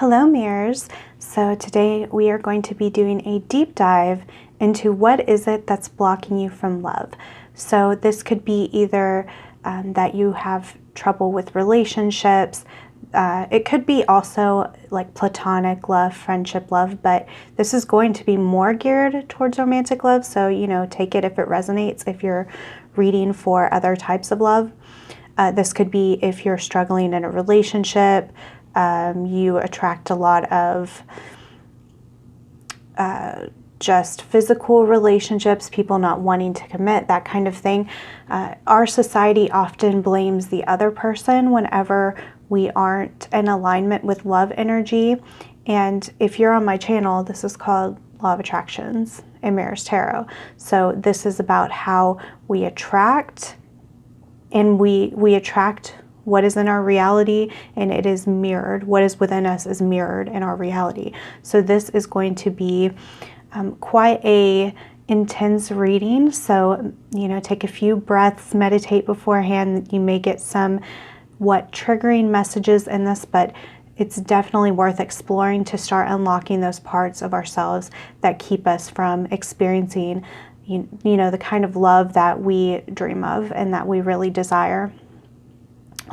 Hello mirrors! So today we are going to be doing a deep dive into what is it that's blocking you from love. So this could be either that you have trouble with relationships, it could be also like platonic love, friendship love, but this is going to be more geared towards romantic love. So, you know, take it if it resonates, if you're reading for other types of love. This could be if you're struggling in a relationship, you attract a lot of just physical relationships, people not wanting to commit, that kind of thing. Our society often blames the other person whenever we aren't in alignment with love energy. And if you're on my channel, this is called Law of Attractions in Mirrors Tarot. So this is about how we attract, and we attract what is in our reality, and it is mirrored. What is within us is mirrored in our reality. So this is going to be quite a intense reading. So, you know, take a few breaths, meditate beforehand. You may get some triggering messages in this, but it's definitely worth exploring to start unlocking those parts of ourselves that keep us from experiencing, you know, the kind of love that we dream of and that we really desire.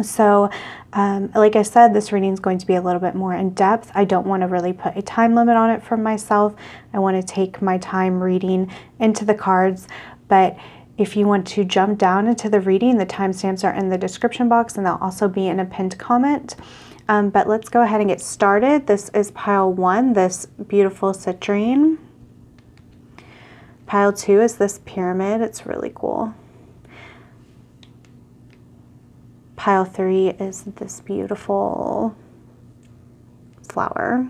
So, like I said, this reading is going to be a little bit more in depth. I don't want to really put a time limit on it for myself. I want to take my time reading into the cards, but if you want to jump down into the reading, the timestamps are in the description box and they'll also be in a pinned comment. But let's go ahead and get started. This is pile 1, this beautiful citrine. Pile 2 is this pyramid. It's really cool. Pile 3 is this beautiful flower.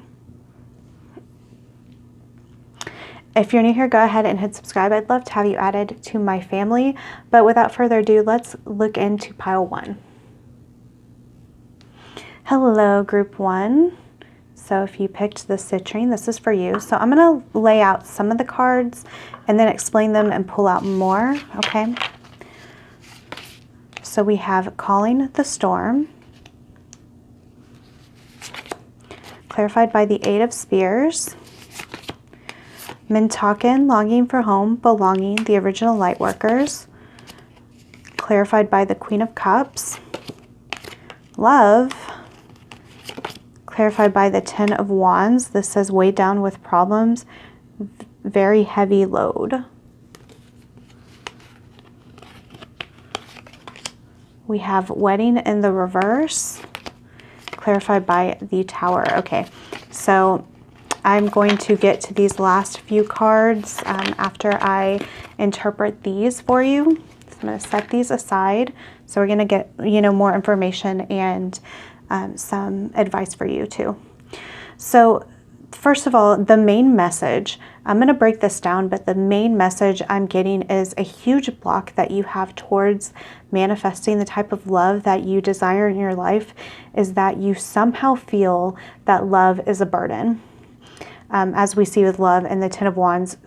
If you're new here, go ahead and hit subscribe. I'd love to have you added to my family. But without further ado, let's look into pile 1. Hello, group 1. So if you picked the citrine, this is for you. So I'm going to lay out some of the cards and then explain them and pull out more, okay? So we have Calling the Storm, clarified by the 8 of Spears, Mintaken, Longing for Home, Belonging, the original Lightworkers, clarified by the Queen of Cups, Love, clarified by the 10 of Wands. This says weighed down with problems, very heavy load. We have Wedding in the reverse, clarified by the Tower. Okay, so I'm going to get to these last few cards after I interpret these for you. So I'm going to set these aside. So we're going to get, you know, more information and some advice for you too. So first of all, the main message, I'm going to break this down, but the main message I'm getting is a huge block that you have towards manifesting the type of love that you desire in your life is that you somehow feel that love is a burden. As we see with Love and the 10 of Wands,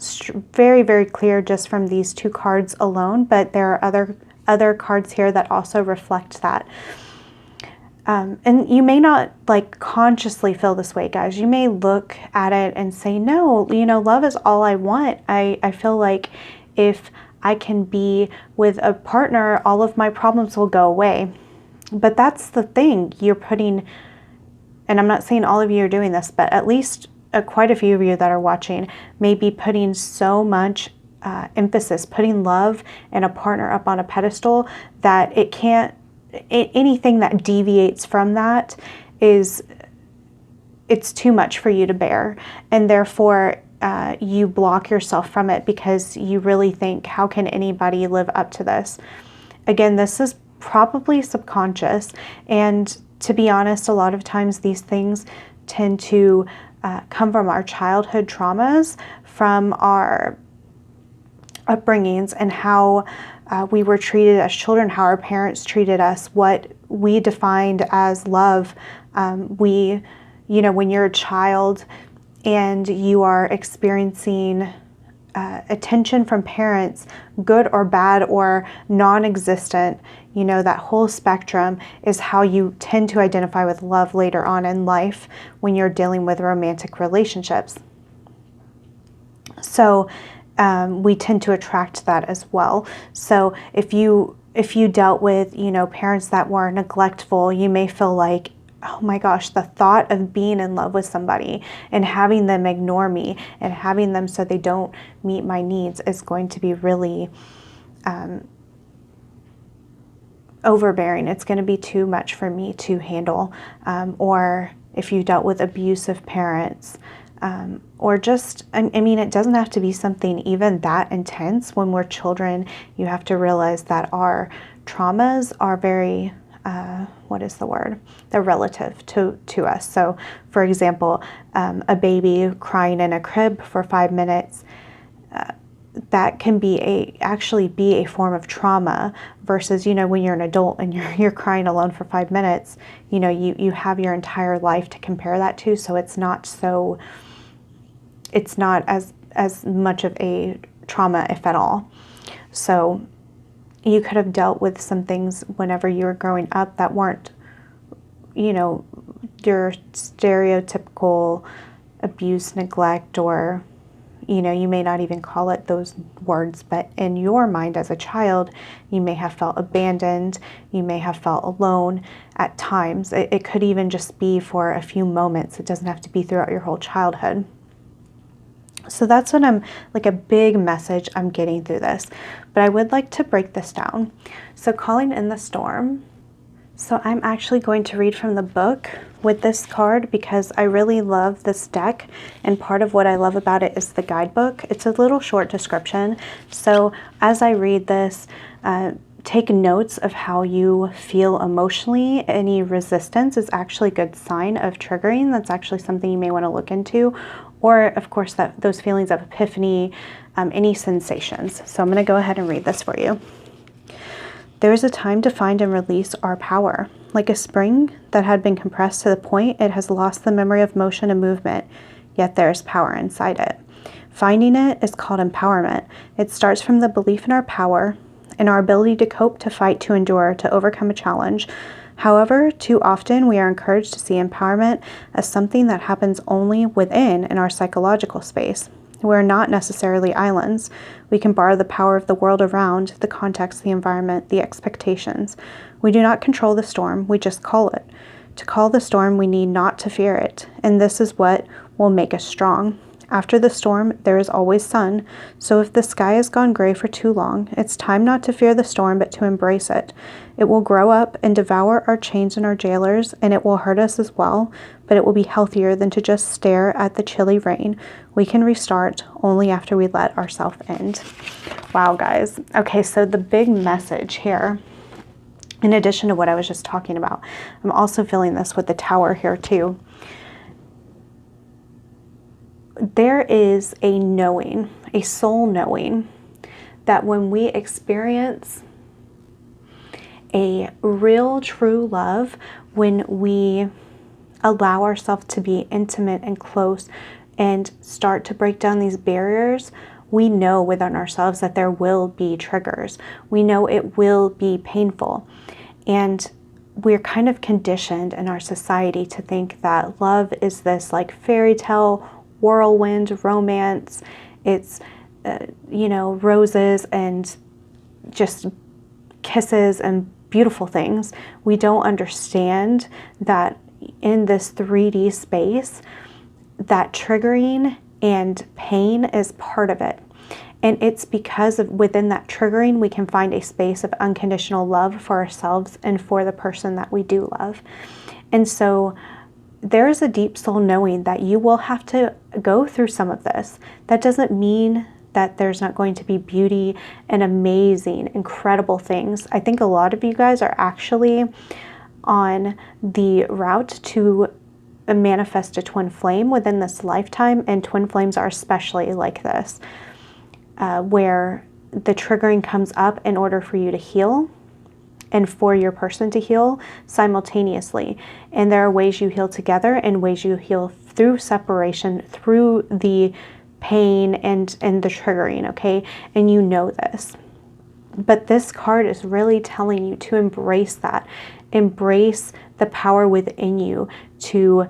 very, very clear just from these 2 cards alone, but there are other cards here that also reflect that. And you may not like consciously feel this way, guys. You may look at it and say, no, you know, love is all I want. I feel like if I can be with a partner, all of my problems will go away. But that's the thing. You're putting, and I'm not saying all of you are doing this, but at least quite a few of you that are watching may be putting so much emphasis, putting love and a partner up on a pedestal that it can't, anything that deviates from that it's too much for you to bear, and therefore you block yourself from it because you really think, how can anybody live up to this? Again, this is probably subconscious, and to be honest, a lot of times these things tend to come from our childhood traumas, from our upbringings and how we were treated as children, how our parents treated us, what we defined as love. You know, when you're a child and you are experiencing attention from parents, good or bad or non-existent, you know, that whole spectrum is how you tend to identify with love later on in life when you're dealing with romantic relationships. So we tend to attract that as well. So if you dealt with, you know, parents that were neglectful, you may feel like, oh my gosh, the thought of being in love with somebody and having them ignore me and having them so they don't meet my needs is going to be really overbearing. It's going to be too much for me to handle. Or if you dealt with abusive parents, or just, I mean, it doesn't have to be something even that intense. When we're children, you have to realize that our traumas are very, what is the word? They're relative to us. So for example, a baby crying in a crib for 5 minutes, that can be actually be a form of trauma versus, you know, when you're an adult and you're crying alone for 5 minutes, you know, you have your entire life to compare that to. So it's not as much of a trauma, if at all. So you could have dealt with some things whenever you were growing up that weren't, you know, your stereotypical abuse, neglect, or, you know, you may not even call it those words, but in your mind as a child, you may have felt abandoned, you may have felt alone at times. It could even just be for a few moments. It doesn't have to be throughout your whole childhood. So that's what I'm, like, a big message I'm getting through this. But I would like to break this down. So calling in the storm. So I'm actually going to read from the book with this card because I really love this deck. And part of what I love about it is the guidebook. It's a little short description. So as I read this, take notes of how you feel emotionally. Any resistance is actually a good sign of triggering. That's actually something you may want to look into. Or, of course, those feelings of epiphany, any sensations. So I'm going to go ahead and read this for you. There is a time to find and release our power. Like a spring that had been compressed to the point it has lost the memory of motion and movement, yet there is power inside it. Finding it is called empowerment. It starts from the belief in our power and our ability to cope, to fight, to endure, to overcome a challenge. However, too often we are encouraged to see empowerment as something that happens only within in our psychological space. We're not necessarily islands. We can borrow the power of the world around, the context, the environment, the expectations. We do not control the storm, we just call it. To call the storm, we need not to fear it, and this is what will make us strong. After the storm, there is always sun, so if the sky has gone gray for too long, it's time not to fear the storm, but to embrace it. It will grow up and devour our chains and our jailers, and it will hurt us as well, but it will be healthier than to just stare at the chilly rain. We can restart only after we let ourselves end. Wow, guys. Okay, so the big message here, in addition to what I was just talking about, I'm also feeling this with the Tower here too. There is a knowing, a soul knowing, that when we experience a real, true love, when we allow ourselves to be intimate and close and start to break down these barriers, we know within ourselves that there will be triggers. We know it will be painful. And we're kind of conditioned in our society to think that love is this like fairy tale, whirlwind romance. It's, you know, roses and just kisses and beautiful things. We don't understand that in this 3D space, that triggering and pain is part of it. And it's because of within that triggering, we can find a space of unconditional love for ourselves and for the person that we do love. And so there is a deep soul knowing that you will have to go through some of this. That doesn't mean that there's not going to be beauty and amazing, incredible things. I think a lot of you guys are actually on the route to manifest a twin flame within this lifetime, and twin flames are especially like this, where the triggering comes up in order for you to heal and for your person to heal simultaneously. And there are ways you heal together and ways you heal through separation, through the pain and the triggering, okay? And you know this. But this card is really telling you to embrace that. Embrace the power within you to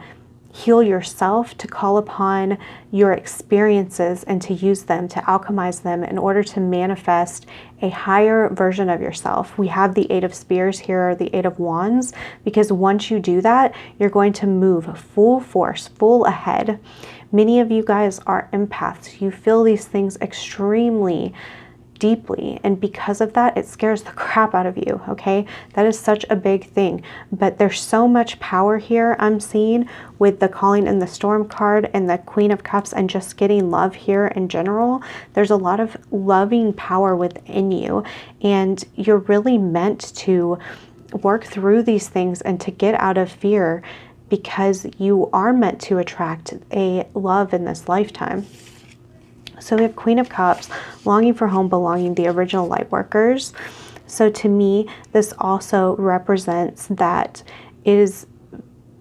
heal yourself, to call upon your experiences and to use them, to alchemize them in order to manifest a higher version of yourself. We have the Eight of Spears here, or the Eight of Wands, because once you do that, you're going to move full force, full ahead. Many of you guys are empaths. You feel these things extremely deeply, and because of that, it scares the crap out of you, okay? That is such a big thing, but there's so much power here I'm seeing with the Calling in the Storm card and the Queen of Cups, and just getting love here in general. There's a lot of loving power within you, and you're really meant to work through these things and to get out of fear, because you are meant to attract a love in this lifetime. So we have Queen of Cups, longing for home, belonging, the original light workers. So to me, this also represents that it is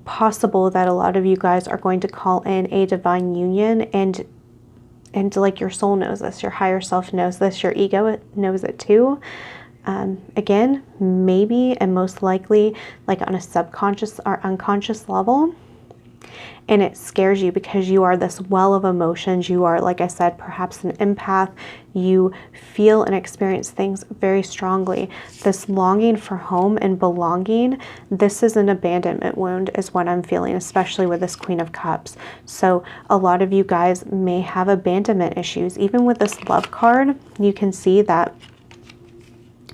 possible that a lot of you guys are going to call in a divine union, and like your soul knows this, your higher self knows this, your ego knows it too. Again, maybe and most likely like on a subconscious or unconscious level. And it scares you because you are this well of emotions. You are, like I said, perhaps an empath. You feel and experience things very strongly. This longing for home and belonging, this is an abandonment wound is what I'm feeling, especially with this Queen of Cups. So a lot of you guys may have abandonment issues. Even with this love card, you can see that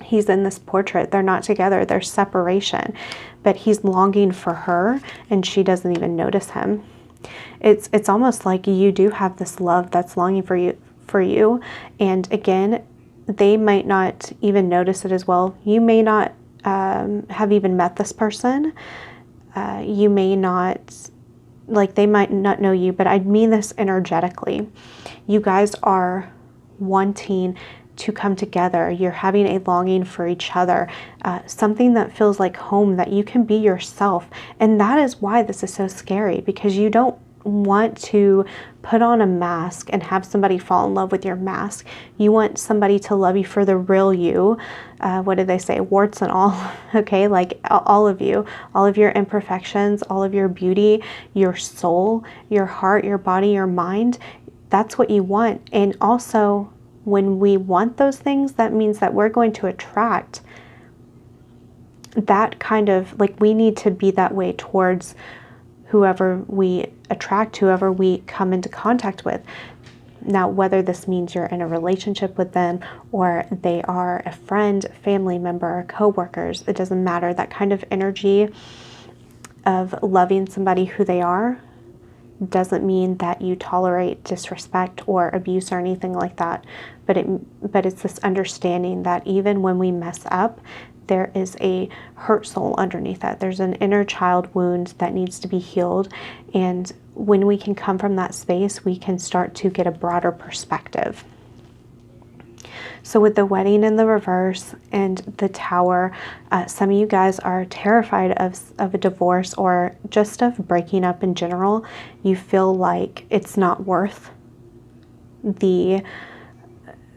he's in this portrait. They're not together. There's separation. But he's longing for her, and she doesn't even notice him. It's almost like you do have this love that's longing for you. And again, they might not even notice it as well. You may not have even met this person. You may not, like, they might not know you, but I mean this energetically. You guys are wanting to come together. You're having a longing for each other, something that feels like home, that you can be yourself. And that is why this is so scary, because you don't want to put on a mask and have somebody fall in love with your mask. You want somebody to love you for the real you. What did they say? Warts and all. Okay, like all of you, all of your imperfections, all of your beauty, your soul, your heart, your body, your mind. That's what you want. And also, when we want those things, that means that we're going to attract that kind of, like, we need to be that way towards whoever we attract, whoever we come into contact with. Now, whether this means you're in a relationship with them or they are a friend, family member, co-workers, it doesn't matter. That kind of energy of loving somebody who they are doesn't mean that you tolerate disrespect or abuse or anything like that. But it's this understanding that even when we mess up, there is a hurt soul underneath that. There's an inner child wound that needs to be healed. And when we can come from that space, we can start to get a broader perspective. So with the Wedding in the reverse and the Tower, some of you guys are terrified of a divorce or just of breaking up in general. You feel like it's not worth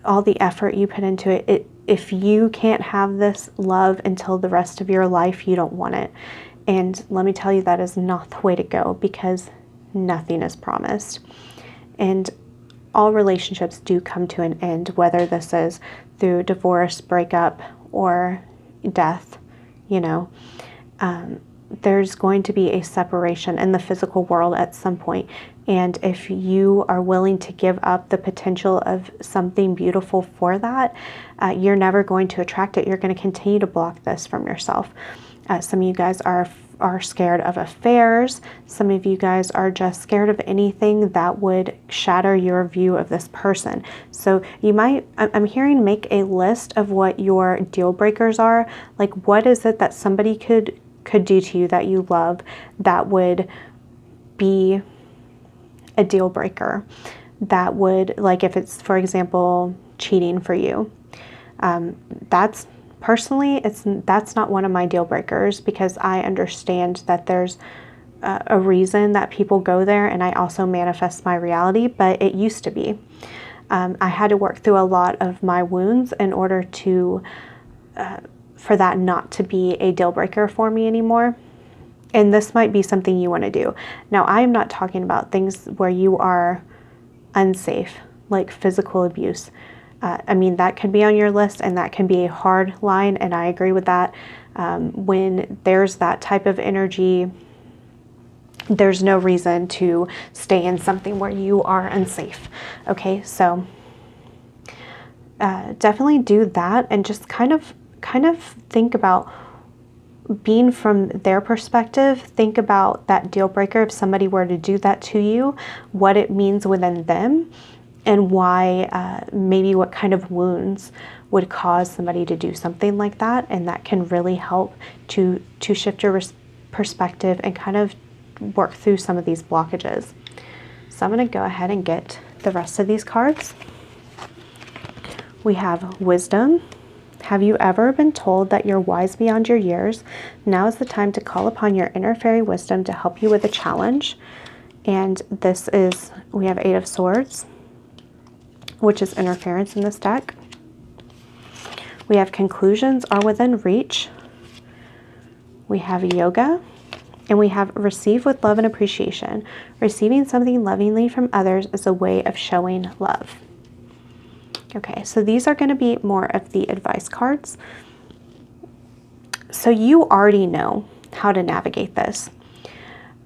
all the effort you put into it. If you can't have this love until the rest of your life, you don't want it. And let me tell you, that is not the way to go, because nothing is promised. And all relationships do come to an end, whether this is through divorce, breakup, or death. You know, there's going to be a separation in the physical world at some point. And if you are willing to give up the potential of something beautiful for that, you're never going to attract it. You're going to continue to block this from yourself. Some of you guys are scared of affairs. Some of you guys are just scared of anything that would shatter your view of this person. So you might, I'm hearing, make a list of what your deal breakers are. Like, what is it that somebody could do to you that you love that would be a deal breaker? That would, like, if it's, for example, cheating for you, that's personally, that's not one of my deal breakers, because I understand that there's a reason that people go there, and I also manifest my reality, but it used to be. I had to work through a lot of my wounds in order to, for that not to be a deal breaker for me anymore. And this might be something you want to do. Now, I am not talking about things where you are unsafe, like physical abuse. I mean, that can be on your list, and that can be a hard line, and I agree with that. When there's that type of energy, there's no reason to stay in something where you are unsafe. Okay, so definitely do that, and just kind of think about being from their perspective. Think about that deal breaker. If somebody were to do that to you, what it means within them, and why, maybe what kind of wounds would cause somebody to do something like that. And that can really help to shift your perspective and kind of work through some of these blockages. So I'm going to go ahead and get the rest of these cards. We have wisdom. Have you ever been told that you're wise beyond your years? Now is the time to call upon your inner fairy wisdom to help you with a challenge. And this is, we have 8 of Swords, which is interference in this deck. We have conclusions are within reach. We have yoga. And we have receive with love and appreciation. Receiving something lovingly from others is a way of showing love. Okay, so these are going to be more of the advice cards. So you already know how to navigate this.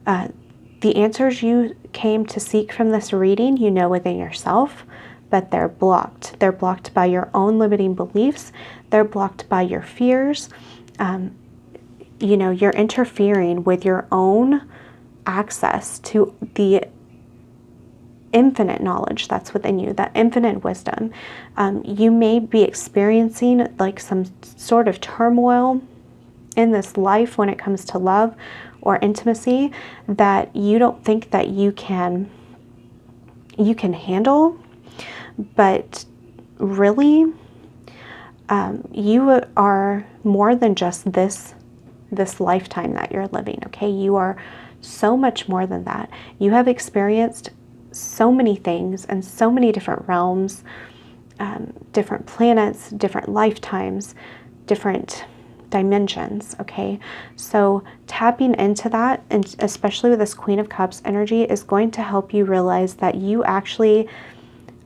The answers you came to seek from this reading, you know within yourself, but they're blocked. They're blocked by your own limiting beliefs. They're blocked by your fears. You know, you're interfering with your own access to the infinite knowledge that's within you, that infinite wisdom. You may be experiencing like some sort of turmoil in this life when it comes to love or intimacy that you don't think that you can handle, but really, you are more than just this lifetime that you're living. Okay, you are so much more than that. You have experienced so many things and so many different realms, different planets, different lifetimes, different dimensions. Okay, so tapping into that, and especially with this Queen of Cups energy, is going to help you realize that you actually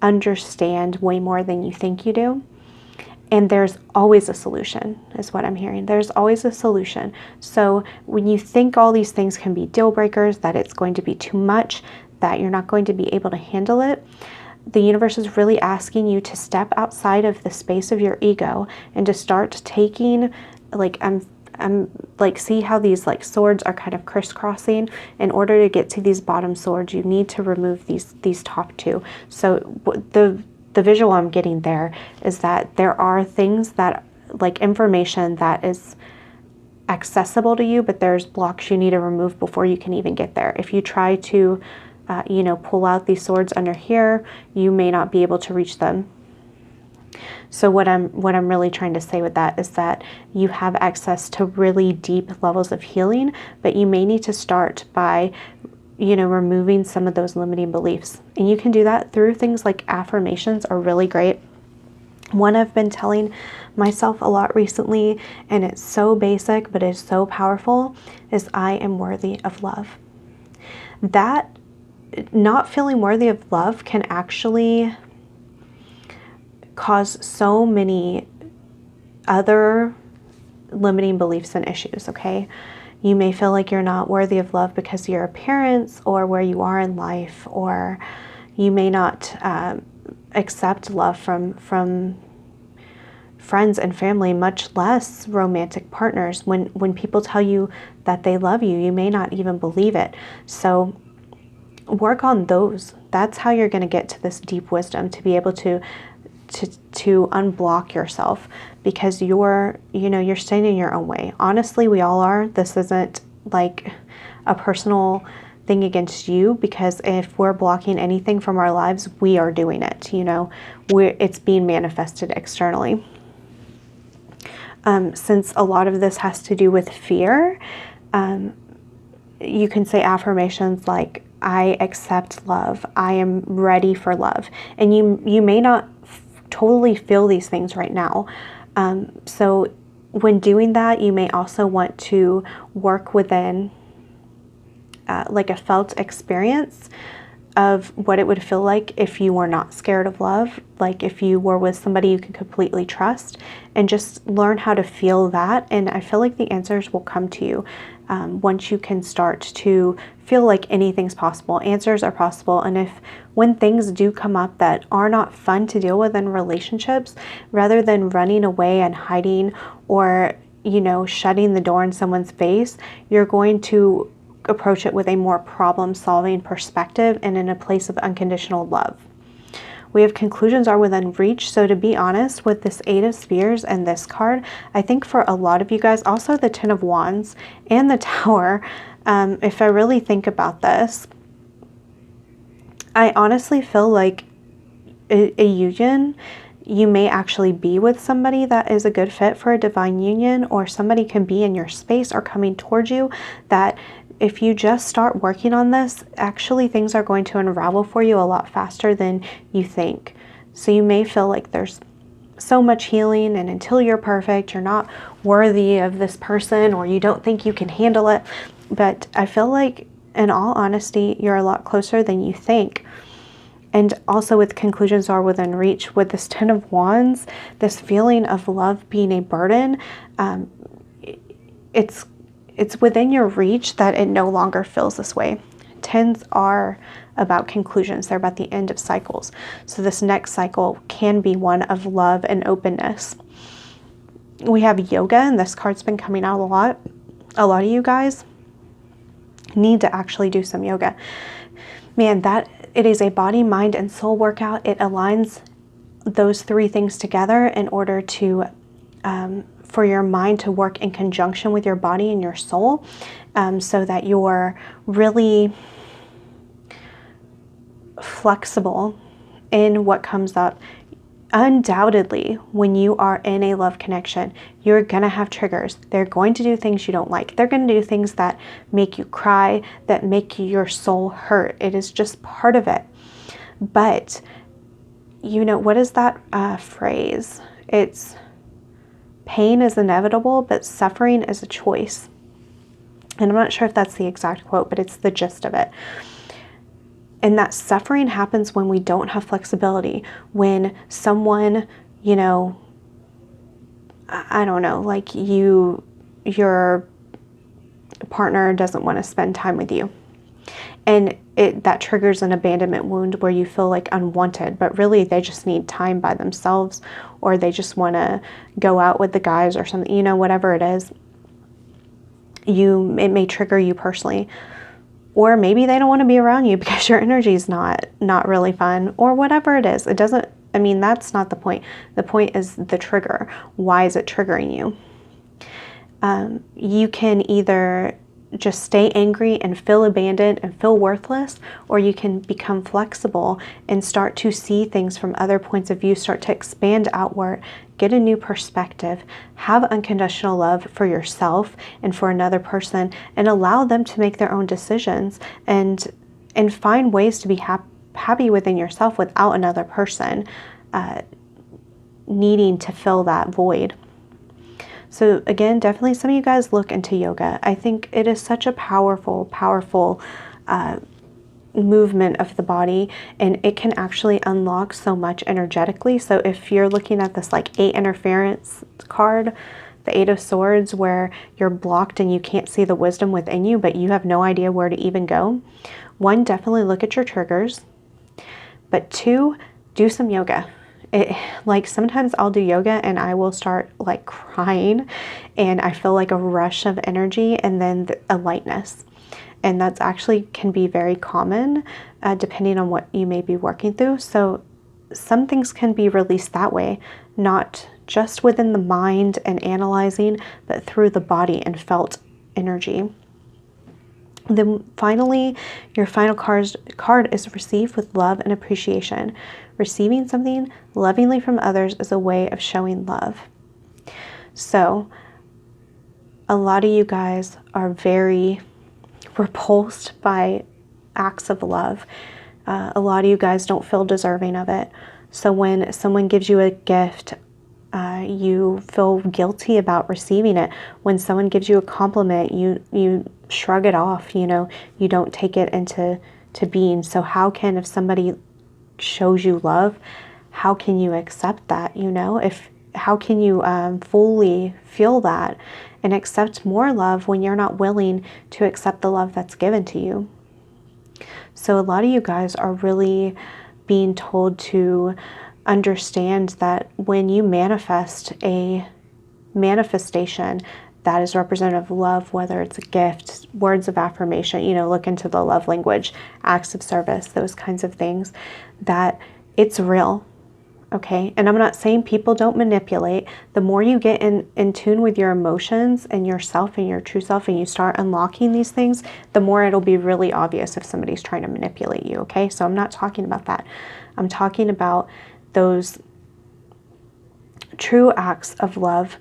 understand way more than you think you do. And there's always a solution, is what I'm hearing. There's always a solution. So when you think all these things can be deal breakers, that it's going to be too much, that you're not going to be able to handle it, the universe is really asking you to step outside of the space of your ego and to start taking, like, I'm like, see how these like swords are kind of crisscrossing? In order to get to these bottom swords, you need to remove these top 2. So the visual I'm getting there is that there are things that, like information that is accessible to you, but there's blocks you need to remove before you can even get there. If you try to, you know, pull out these swords under here, you may not be able to reach them. So what I'm really trying to say with that is that you have access to really deep levels of healing, but you may need to start by, you know, removing some of those limiting beliefs. And you can do that through things like affirmations are really great. One I've been telling myself a lot recently, and it's so basic, but it's so powerful, is I am worthy of love. That not feeling worthy of love can actually cause so many other limiting beliefs and issues, okay? You may feel like you're not worthy of love because of your appearance or where you are in life, or you may not accept love from friends and family, much less romantic partners. When people tell you that they love you, you may not even believe it. So work on those. That's how you're going to get to this deep wisdom, to be able to unblock yourself, because you're staying in your own way. Honestly, we all are. This isn't like a personal thing against you, because if we're blocking anything from our lives, we are doing it. You know, it's being manifested externally. Since a lot of this has to do with fear, you can say affirmations like, I accept love, I am ready for love. And you may not totally feel these things right now. So when doing that, you may also want to work within like a felt experience of what it would feel like if you were not scared of love, like if you were with somebody you can completely trust, and just learn how to feel that. And I feel like the answers will come to you once you can start to feel like anything's possible. Answers are possible. And if when things do come up that are not fun to deal with in relationships, rather than running away and hiding or, you know, shutting the door in someone's face, you're going to approach it with a more problem-solving perspective and in a place of unconditional love. We have conclusions are within reach. So to be honest, with this 8 of Spears and this card, I think for a lot of you guys, also the 10 of Wands and the Tower, if I really think about this, I honestly feel like a union, you may actually be with somebody that is a good fit for a divine union, or somebody can be in your space or coming towards you that if you just start working on this, actually things are going to unravel for you a lot faster than you think. So you may feel like there's so much healing, and until you're perfect, you're not worthy of this person, or you don't think you can handle it. But I feel like, in all honesty, you're a lot closer than you think. And also with conclusions are within reach, with this 10 of Wands, this feeling of love being a burden, it's within your reach that it no longer feels this way. 10s are about conclusions. They're about the end of cycles. So this next cycle can be one of love and openness. We have yoga, and this card's been coming out a lot. A lot of you guys need to actually do some yoga. Man, it is a body, mind, and soul workout. It aligns those 3 things together in order to for your mind to work in conjunction with your body and your soul, so that you're really flexible in what comes up. Undoubtedly, when you are in a love connection, you're gonna have triggers. They're going to do things you don't like. They're gonna do things that make you cry, that make your soul hurt. It is just part of it. But, you know, what is that phrase? It's pain is inevitable, but suffering is a choice. And I'm not sure if that's the exact quote, but it's the gist of it. And that suffering happens when we don't have flexibility, when someone, you know, I don't know, like your partner doesn't want to spend time with you. And that triggers an abandonment wound where you feel like unwanted, but really they just need time by themselves, or they just want to go out with the guys or something, you know, whatever it is. It may trigger you personally, or maybe they don't want to be around you because your energy is not really fun, or whatever it is. It doesn't, I mean, that's not the point. The point is the trigger. Why is it triggering you? You can either just stay angry and feel abandoned and feel worthless, or you can become flexible and start to see things from other points of view, start to expand outward, get a new perspective, have unconditional love for yourself and for another person, and allow them to make their own decisions, and find ways to be happy within yourself without another person needing to fill that void. So again, definitely some of you guys look into yoga. I think it is such a powerful, powerful movement of the body, and it can actually unlock so much energetically. So if you're looking at this like 8 interference card, the 8 of Swords, where you're blocked and you can't see the wisdom within you, but you have no idea where to even go. 1, definitely look at your triggers. But 2, do some yoga. Like sometimes I'll do yoga and I will start like crying, and I feel like a rush of energy and then a lightness. And that's actually can be very common depending on what you may be working through. So some things can be released that way, not just within the mind and analyzing, but through the body and felt energy. Then finally, your final card is received with love and appreciation. Receiving something lovingly from others is a way of showing love. So a lot of you guys are very repulsed by acts of love. A lot of you guys don't feel deserving of it. So when someone gives you a gift, you feel guilty about receiving it. When someone gives you a compliment, you shrug it off, you know, you don't take it into being. So how can, if somebody shows you love, how can you accept that, you know? How can you fully feel that and accept more love when you're not willing to accept the love that's given to you? So a lot of you guys are really being told to understand that when you manifest a manifestation that is representative of love, whether it's a gift, words of affirmation, you know, look into the love language, acts of service, those kinds of things, that it's real. Okay, and I'm not saying people don't manipulate. The more you get in tune with your emotions and yourself and your true self, and you start unlocking these things, the more it'll be really obvious if somebody's trying to manipulate you. Okay, so I'm not talking about that. I'm talking about those true acts of love.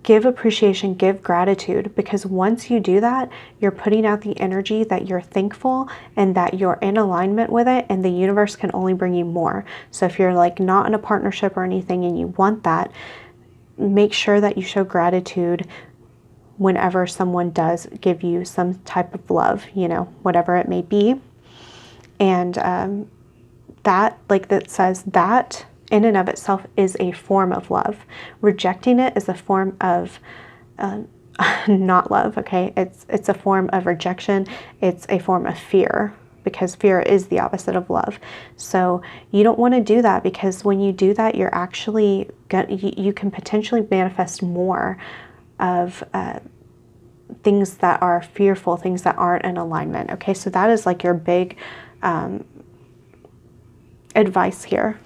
Give appreciation, give gratitude, because once you do that, you're putting out the energy that you're thankful and that you're in alignment with it, and the universe can only bring you more. So if you're like not in a partnership or anything and you want that, make sure that you show gratitude whenever someone does give you some type of love, you know, whatever it may be. And that says that in and of itself is a form of love. Rejecting it is a form of not love, okay? It's a form of rejection. It's a form of fear, because fear is the opposite of love. So you don't want to do that, because when you do that, you're actually you can potentially manifest more of things that are fearful, things that aren't in alignment, okay? So that is like your big advice here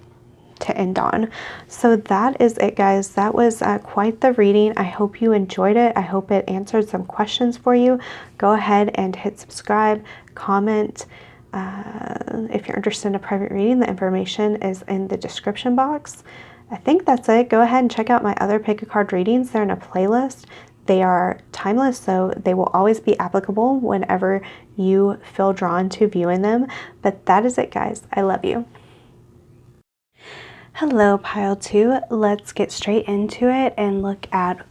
to end on. So that is it, guys. That was quite the reading. I hope you enjoyed it. I hope it answered some questions for you. Go ahead and hit subscribe, comment. If you're interested in a private reading, the information is in the description box. I think that's it. Go ahead and check out my other pick a card readings. They're in a playlist. They are timeless, so they will always be applicable whenever you feel drawn to viewing them. But that is it, guys. I love you. Hello, pile 2. Let's get straight into it and look at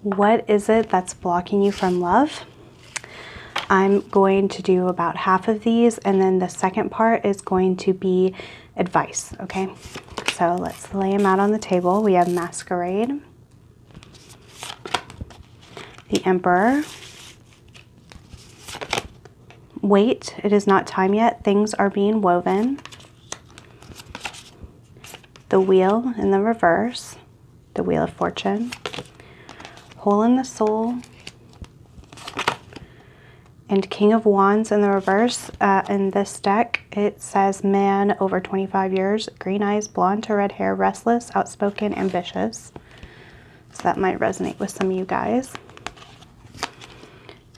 what is it that's blocking you from love. I'm going to do about half of these, and then the second part is going to be advice, okay? So let's lay them out on the table. We have Masquerade, the Emperor, Wait, it is not time yet, things are being woven, the Wheel in the reverse, the Wheel of Fortune, Hole in the Soul, and King of Wands in the reverse. In this deck, it says man over 25 years, green eyes, blonde to red hair, restless, outspoken, ambitious. So that might resonate with some of you guys.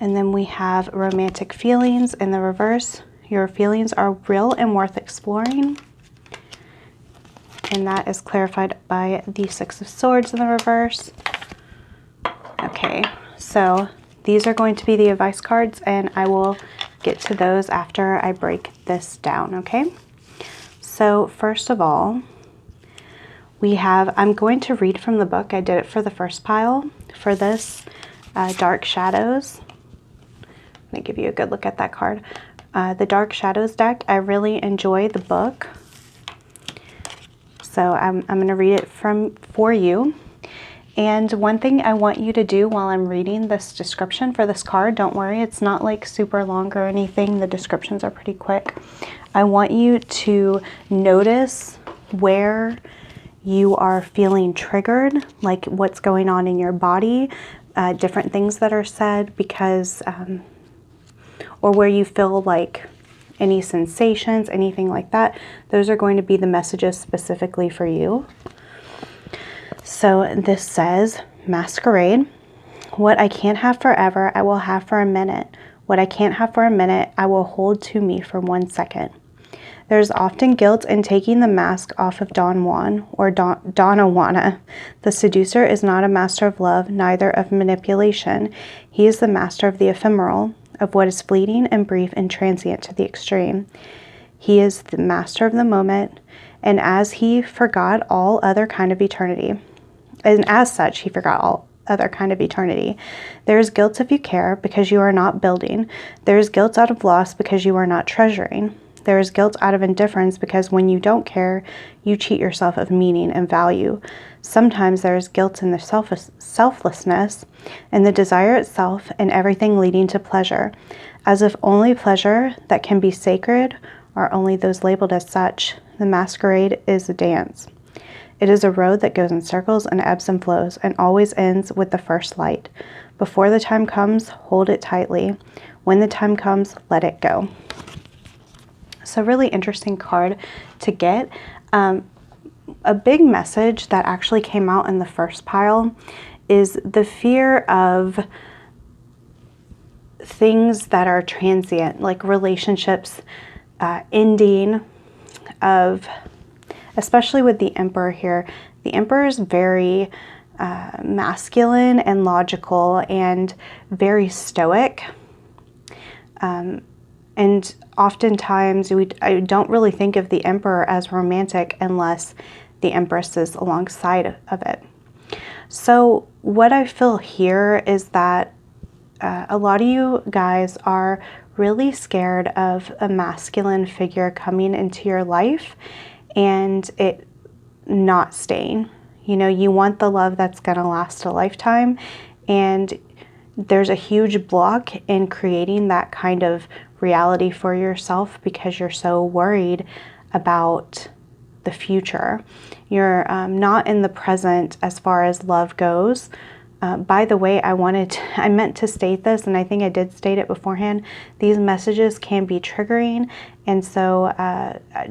And then we have romantic feelings in the reverse. Your feelings are real and worth exploring. And that is clarified by the Six of Swords in the reverse. Okay, so these are going to be the advice cards, and I will get to those after I break this down, okay? So first of all, we have, I'm going to read from the book. I did it for the first pile. For this, Dark Shadows. Let me give you a good look at that card. The Dark Shadows deck, I really enjoy the book. So I'm going to read it for you. And one thing I want you to do while I'm reading this description for this card, don't worry, it's not like super long or anything. The descriptions are pretty quick. I want you to notice where you are feeling triggered, like what's going on in your body, different things that are said, because, or where you feel like any sensations, anything like that. Those are going to be the messages specifically for you. So this says, Masquerade. What I can't have forever, I will have for a minute. What I can't have for a minute, I will hold to me for 1 second. There's often guilt in taking the mask off of Don Juan or Donna Juana. The seducer is not a master of love, neither of manipulation. He is the master of the ephemeral, of what is fleeting and brief and transient to the extreme. He is the master of the moment, and as he forgot all other kind of eternity. And as such, he forgot all other kind of eternity. There is guilt if you care, because you are not building. There is guilt out of loss, because you are not treasuring. There is guilt out of indifference, because when you don't care, you cheat yourself of meaning and value. Sometimes there is guilt in the selflessness, and the desire itself, and everything leading to pleasure, as if only pleasure that can be sacred are only those labeled as such. The masquerade is a dance. It is a road that goes in circles and ebbs and flows, and always ends with the first light. Before the time comes, hold it tightly. When the time comes, let it go. So really interesting card to get. A big message that actually came out in the first pile is the fear of things that are transient, like relationships ending, of especially with the Emperor here. The Emperor is very masculine and logical and very stoic. And oftentimes I don't really think of the Emperor as romantic unless the Empress is alongside of it. So what I feel here is that a lot of you guys are really scared of a masculine figure coming into your life and it not staying. You know, you want the love that's going to last a lifetime, and there's a huge block in creating that kind of reality for yourself because you're so worried about the future. You're not in the present as far as love goes. By the way, I meant to state this, and I think I did state it beforehand. These messages can be triggering, and so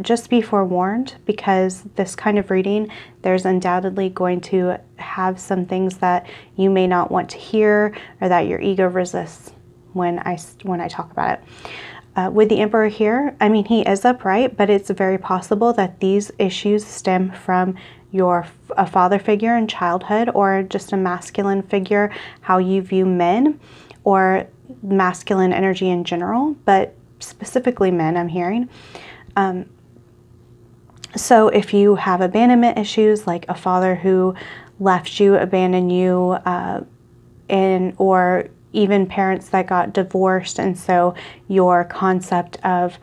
just be forewarned, because this kind of reading, there's undoubtedly going to have some things that you may not want to hear, or that your ego resists when I talk about it. With the Emperor here, I mean, he is upright, but it's very possible that these issues stem from a father figure in childhood, or just a masculine figure, how you view men, or masculine energy in general, but specifically men, I'm hearing. So if you have abandonment issues, like a father who left you, abandoned you, or even parents that got divorced, and so your concept of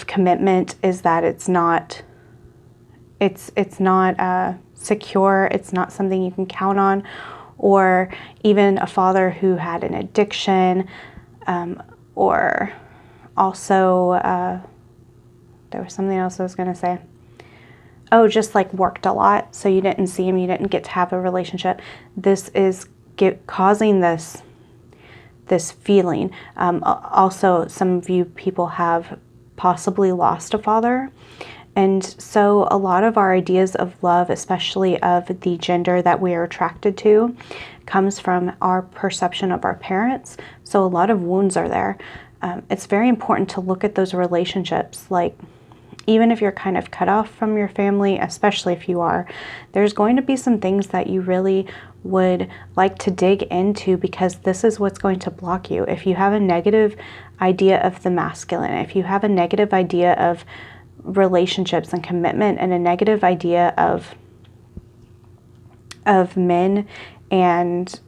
commitment is that it's not secure, it's not something you can count on, or even a father who had an addiction, or also there was something else I was going to say. Oh, just like worked a lot, so you didn't see him, you didn't get to have a relationship. This is causing this feeling. Also, some of you people have possibly lost a father. And so a lot of our ideas of love, especially of the gender that we are attracted to, comes from our perception of our parents. So a lot of wounds are there. It's very important to look at those relationships. Like, even if you're kind of cut off from your family, especially if you are, there's going to be some things that you really would like to dig into, because this is what's going to block you. If you have a negative idea of the masculine, if you have a negative idea of relationships and commitment, and a negative idea of men and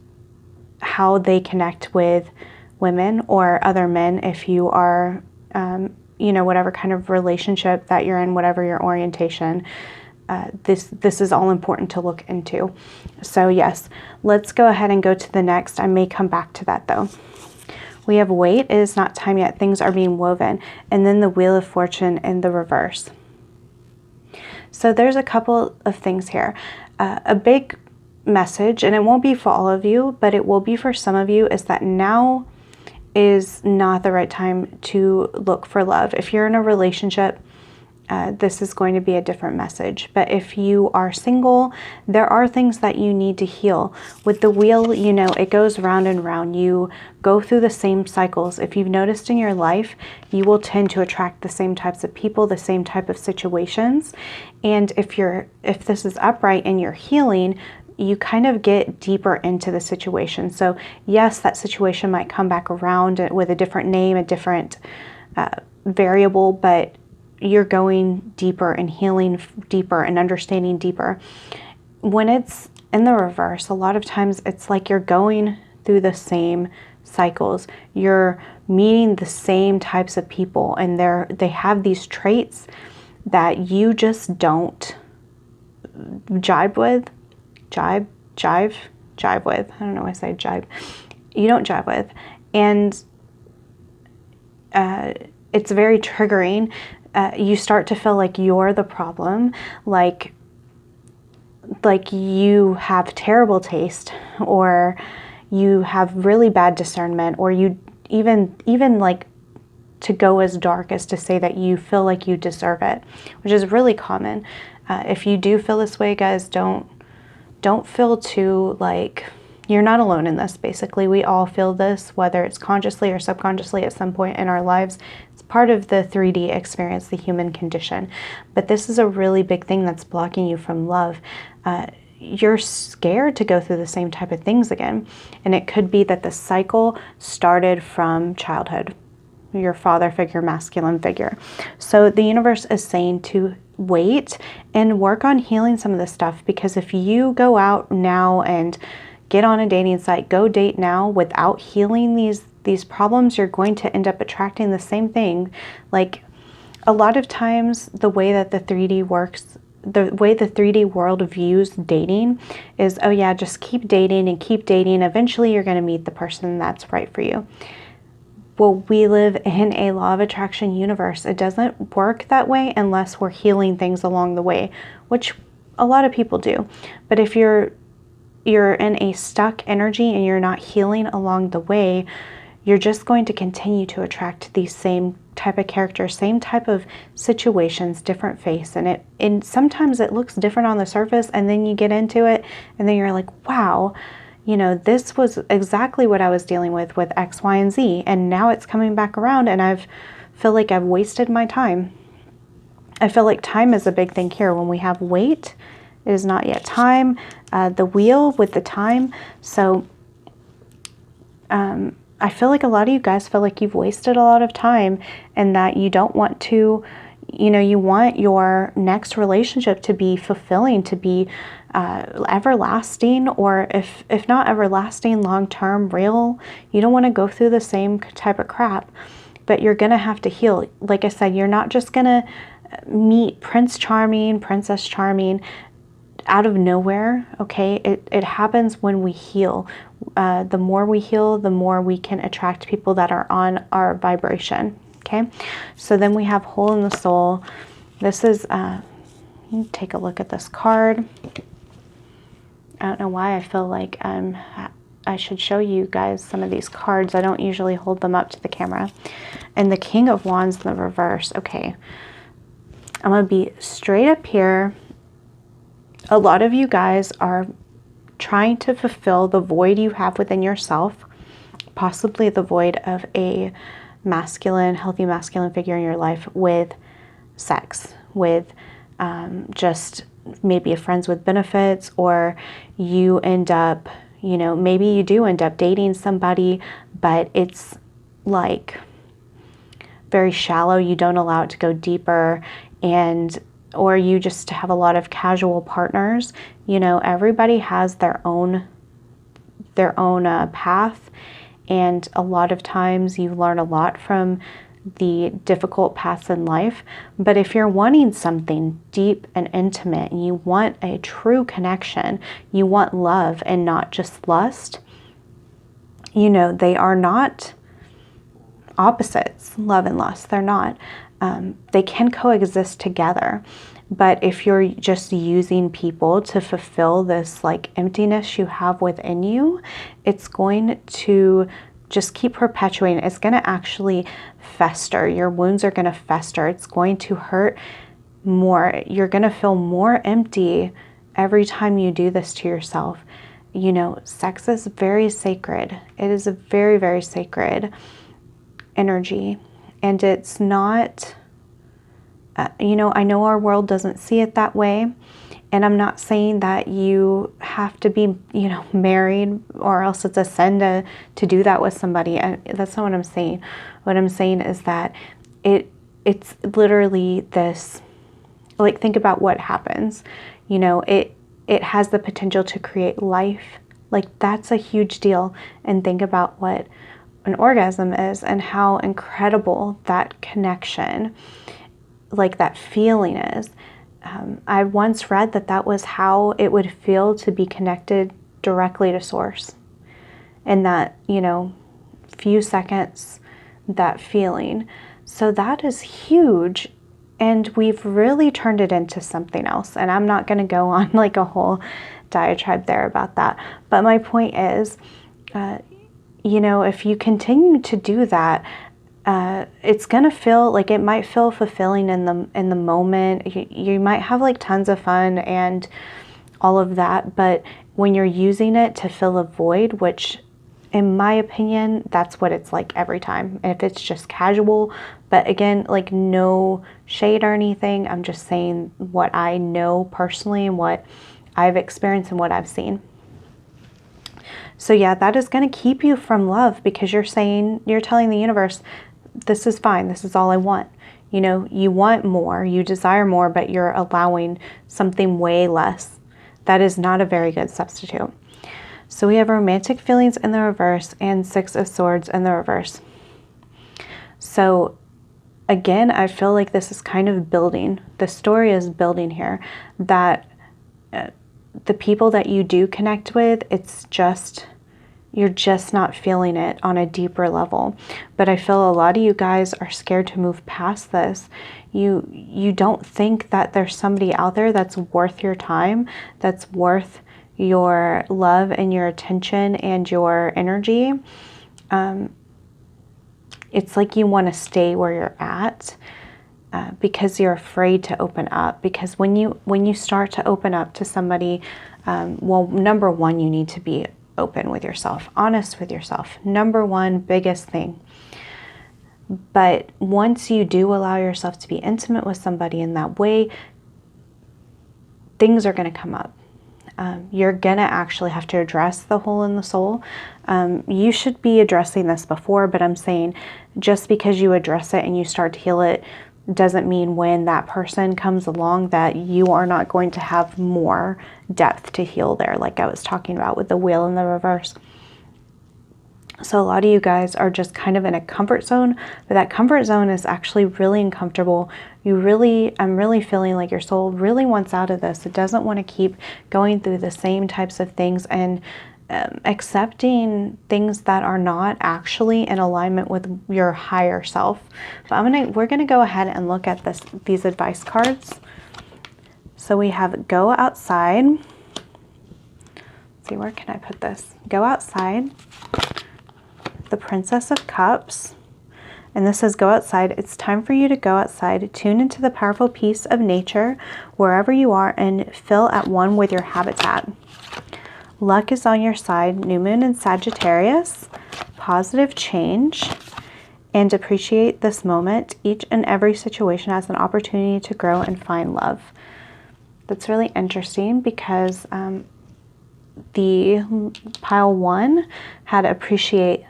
how they connect with women or other men, if you are whatever kind of relationship that you're in, whatever your orientation, this is all important to look into. So yes, let's go ahead and go to the next. I may come back to that though. We have wait, it is not time yet, things are being woven. And then the Wheel of Fortune in the reverse. So there's a couple of things here. A big message, and it won't be for all of you, but it will be for some of you, is that now is not the right time to look for love. If you're in a relationship this is going to be a different message. But if you are single, there are things that you need to heal. With the wheel, you know, it goes round and round. You go through the same cycles. If you've noticed in your life, you will tend to attract the same types of people, the same type of situations. And if this is upright and you're healing, you kind of get deeper into the situation. So yes, that situation might come back around with a different name, a different variable, but you're going deeper and healing deeper and understanding deeper. When it's in the reverse, a lot of times it's like you're going through the same cycles. You're meeting the same types of people, and they have these traits that you just don't jive with. Jive with. I don't know why I say jive. You don't jive with. And it's very triggering. You start to feel like you're the problem, like you have terrible taste, or you have really bad discernment, or you even like to go as dark as to say that you feel like you deserve it, which is really common. If you do feel this way, guys, don't feel too like you're not alone in this. Basically, we all feel this, whether it's consciously or subconsciously at some point in our lives. It's part of the 3D experience, the human condition. But this is a really big thing that's blocking you from love. You're scared to go through the same type of things again. And it could be that the cycle started from childhood, your father figure, masculine figure. So the universe is saying to wait and work on healing some of this stuff, because if you go out now and get on a dating site, go date now without healing these problems, you're going to end up attracting the same thing. Like a lot of times the way that the 3D works, the way the 3D world views dating is, oh yeah, just keep dating and keep dating. Eventually you're going to meet the person that's right for you. Well, we live in a law of attraction universe. It doesn't work that way unless we're healing things along the way, which a lot of people do. But if you're in a stuck energy and you're not healing along the way, you're just going to continue to attract these same type of characters, same type of situations, different face. And sometimes it looks different on the surface, and then you get into it and then you're like, wow, you know, this was exactly what I was dealing with X, Y, and Z. And now it's coming back around and feel like I've wasted my time. I feel like time is a big thing here. When we have wait, it is not yet time. The wheel with the time. So I feel like a lot of you guys feel like you've wasted a lot of time, and that you don't want to, you know, you want your next relationship to be fulfilling, to be everlasting, or if not everlasting, long-term, real. You don't want to go through the same type of crap, but you're going to have to heal. Like I said, you're not just going to meet Prince Charming, Princess Charming out of nowhere, okay? It happens when we heal. The more we heal, the more we can attract people that are on our vibration, okay? So then we have Hole in the Soul. This is, you take a look at this card. I don't know why I feel like I should show you guys some of these cards. I don't usually hold them up to the camera. And the King of Wands in the reverse. Okay, I'm going to be straight up here. A lot of you guys are trying to fulfill the void you have within yourself, possibly the void of a masculine, healthy masculine figure in your life with sex, with just maybe a friends with benefits, or you end up, you know, maybe you do end up dating somebody, but it's like very shallow. You don't allow it to go deeper, or you just have a lot of casual partners. You know, everybody has their own path, and a lot of times you learn a lot from the difficult paths in life. But if you're wanting something deep and intimate, and you want a true connection, you want love and not just lust, you know, they are not opposites, love and lust. They're not. They can coexist together. But if you're just using people to fulfill this like emptiness you have within you, it's going to just keep perpetuating. It's going to actually fester. Your wounds are going to fester. It's going to hurt more. You're going to feel more empty every time you do this to yourself. You know, sex is very sacred. It is a very, very sacred energy. And it's not, you know, I know our world doesn't see it that way. And I'm not saying that you have to be, you know, married or else it's a sin to do that with somebody. That's not what I'm saying. What I'm saying is that it's literally this, like, think about what happens. You know, it has the potential to create life. Like, that's a huge deal. And think about what an orgasm is and how incredible that connection, like that feeling is. I once read that was how it would feel to be connected directly to source. And that, you know, few seconds, that feeling. So that is huge. And we've really turned it into something else. And I'm not going to go on like a whole diatribe there about that. But my point is, you know, if you continue to do that, it's going to feel like, it might feel fulfilling in the moment. You might have like tons of fun and all of that. But when you're using it to fill a void, which in my opinion, that's what it's like every time. And if it's just casual, but again, like no shade or anything, I'm just saying what I know personally and what I've experienced and what I've seen. So yeah, that is going to keep you from love, because you're telling the universe, this is fine. This is all I want. You know, you want more, you desire more, but you're allowing something way less. That is not a very good substitute. So we have romantic feelings in the reverse and 6 of Swords in the reverse. So again, I feel like this is kind of building. The story is building here, that the people that you do connect with, you're just not feeling it on a deeper level. But I feel a lot of you guys are scared to move past this. You don't think that there's somebody out there that's worth your time, that's worth your love and your attention and your energy. It's like you want to stay where you're at because you're afraid to open up. Because when you start to open up to somebody, well, number one, you need to be open with yourself, honest with yourself. Number one, biggest thing. But once you do allow yourself to be intimate with somebody in that way, things are going to come up. You're going to actually have to address the hole in the soul. You should be addressing this before, but I'm saying just because you address it and you start to heal it doesn't mean when that person comes along that you are not going to have more depth to heal there, like I was talking about with the Wheel in the reverse. So a lot of you guys are just kind of in a comfort zone, but that comfort zone is actually really uncomfortable. I'm really feeling like your soul really wants out of this. It doesn't want to keep going through the same types of things and accepting things that are not actually in alignment with your higher self. But we're gonna go ahead and look at these advice cards. So we have go outside. Let's see, where can I put this? Go outside. The Princess of Cups. And this says, go outside. It's time for you to go outside. Tune into the powerful peace of nature wherever you are and feel at one with your habitat. Luck is on your side. New moon in Sagittarius. Positive change. And appreciate this moment. Each and every situation has an opportunity to grow and find love. That's really interesting because the pile 1 had appreciate,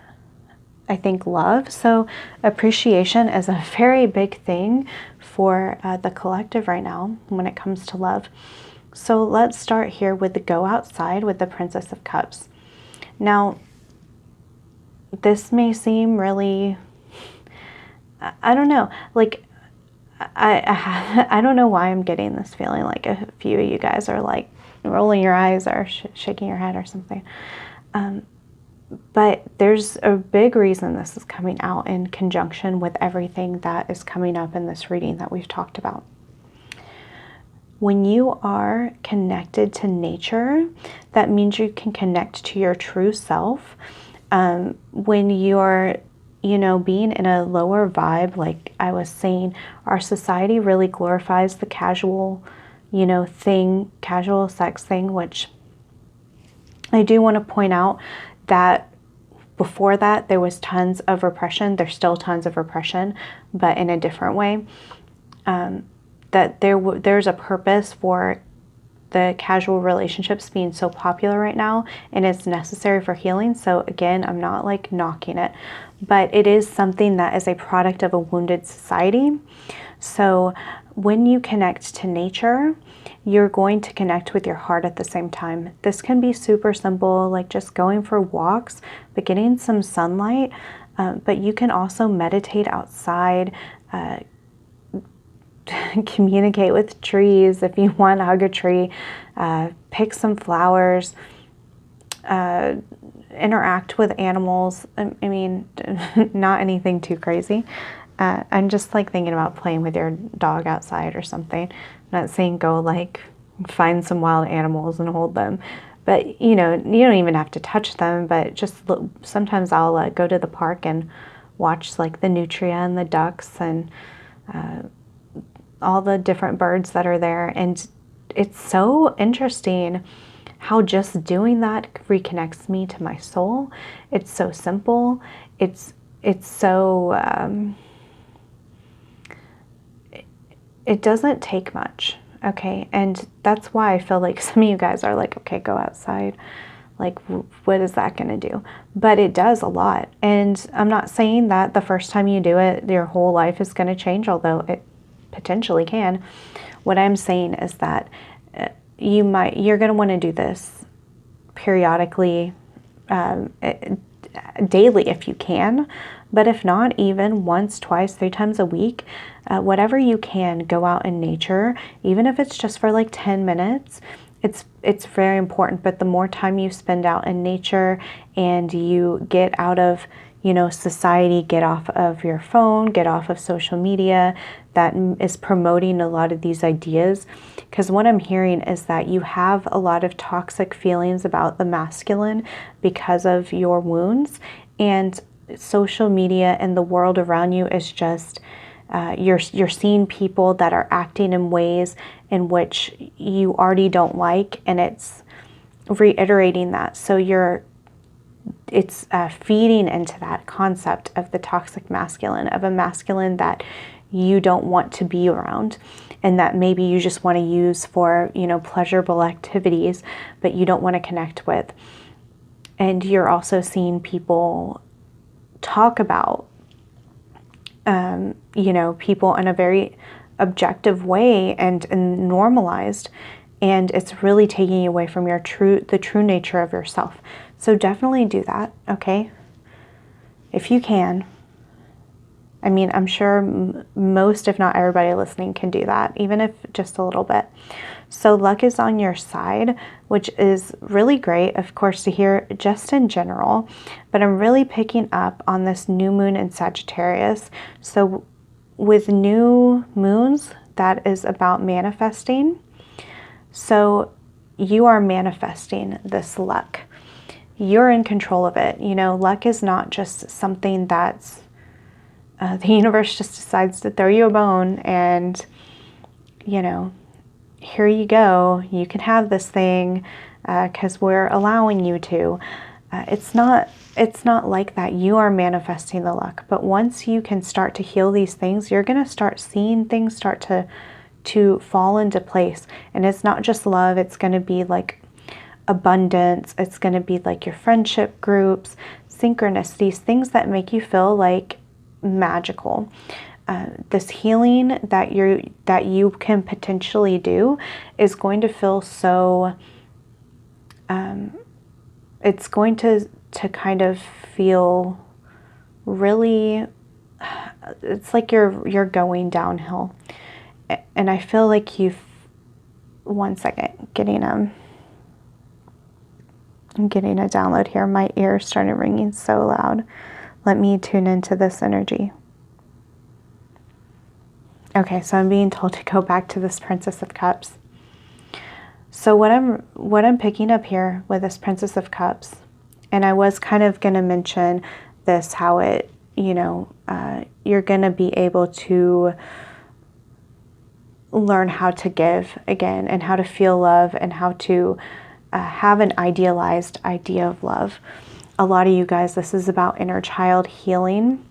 I think, love. So appreciation is a very big thing for the collective right now when it comes to love. So let's start here with the go outside with the Princess of Cups. Now, this may seem really, I don't know, like, I don't know why I'm getting this feeling like a few of you guys are like rolling your eyes or shaking your head or something. But there's a big reason this is coming out in conjunction with everything that is coming up in this reading that we've talked about. When you are connected to nature, that means you can connect to your true self. When you're you know, being in a lower vibe, like I was saying, our society really glorifies the casual, you know, casual sex thing, which I do want to point out that before that, there was tons of repression. There's still tons of repression, but in a different way. That there's a purpose for the casual relationships being so popular right now, and it's necessary for healing. So again, I'm not like knocking it, but it is something that is a product of a wounded society. So when you connect to nature, you're going to connect with your heart at the same time. This can be super simple, like just going for walks, but getting some sunlight. But you can also meditate outside, communicate with trees if you want, hug a tree, pick some flowers, interact with animals. I mean, not anything too crazy. I'm just like thinking about playing with your dog outside or something. I'm not saying go like find some wild animals and hold them, but you know, you don't even have to touch them, but just look, sometimes I'll go to the park and watch like the nutria and the ducks and all the different birds that are there. And it's so interesting how just doing that reconnects me to my soul. It's so simple. It's so, it doesn't take much. Okay. And that's why I feel like some of you guys are like, okay, go outside. Like, what is that going to do? But it does a lot. And I'm not saying that the first time you do it, your whole life is going to change, although it potentially can. What I'm saying is that you're going to want to do this periodically, daily if you can, but if not, even once, twice, 3 times a week, whatever you can, go out in nature, even if it's just for like 10 minutes. It's very important. But the more time you spend out in nature and you get out of, you know, society, get off of your phone, get off of social media that is promoting a lot of these ideas. Because what I'm hearing is that you have a lot of toxic feelings about the masculine because of your wounds, and social media and the world around you is just, you're seeing people that are acting in ways in which you already don't like, and it's reiterating that. So it's feeding into that concept of the toxic masculine, of a masculine that you don't want to be around, and that maybe you just want to use for, you know, pleasurable activities, but you don't want to connect with. And you're also seeing people talk about, you know, people in a very objective way and normalized, and it's really taking you away from the true nature of yourself. So definitely do that, okay? If you can. I mean, I'm sure most, if not everybody listening, can do that, even if just a little bit. So luck is on your side, which is really great, of course, to hear just in general. But I'm really picking up on this new moon in Sagittarius. So with new moons, that is about manifesting. So you are manifesting this luck. You're in control of it. You know, luck is not just something that's the universe just decides to throw you a bone and, you know, here you go, you can have this thing because we're allowing you to. It's not like that. You are manifesting the luck. But once you can start to heal these things, you're going to start seeing things start to fall into place. And it's not just love. It's going to be like abundance. It's going to be like your friendship groups, synchronicities, things that make you feel like magical. This healing that you can potentially do is going to feel so, it's going to kind of feel really, it's like you're going downhill. And I feel like one second, I'm getting a download here. My ears started ringing so loud. Let me tune into this energy. Okay, so I'm being told to go back to this Princess of Cups. So what I'm picking up here with this Princess of Cups, and I was kind of going to mention this, how it you know, you're going to be able to learn how to give again, and how to feel love, and how to have an idealized idea of love. A lot of you guys, this is about inner child healing.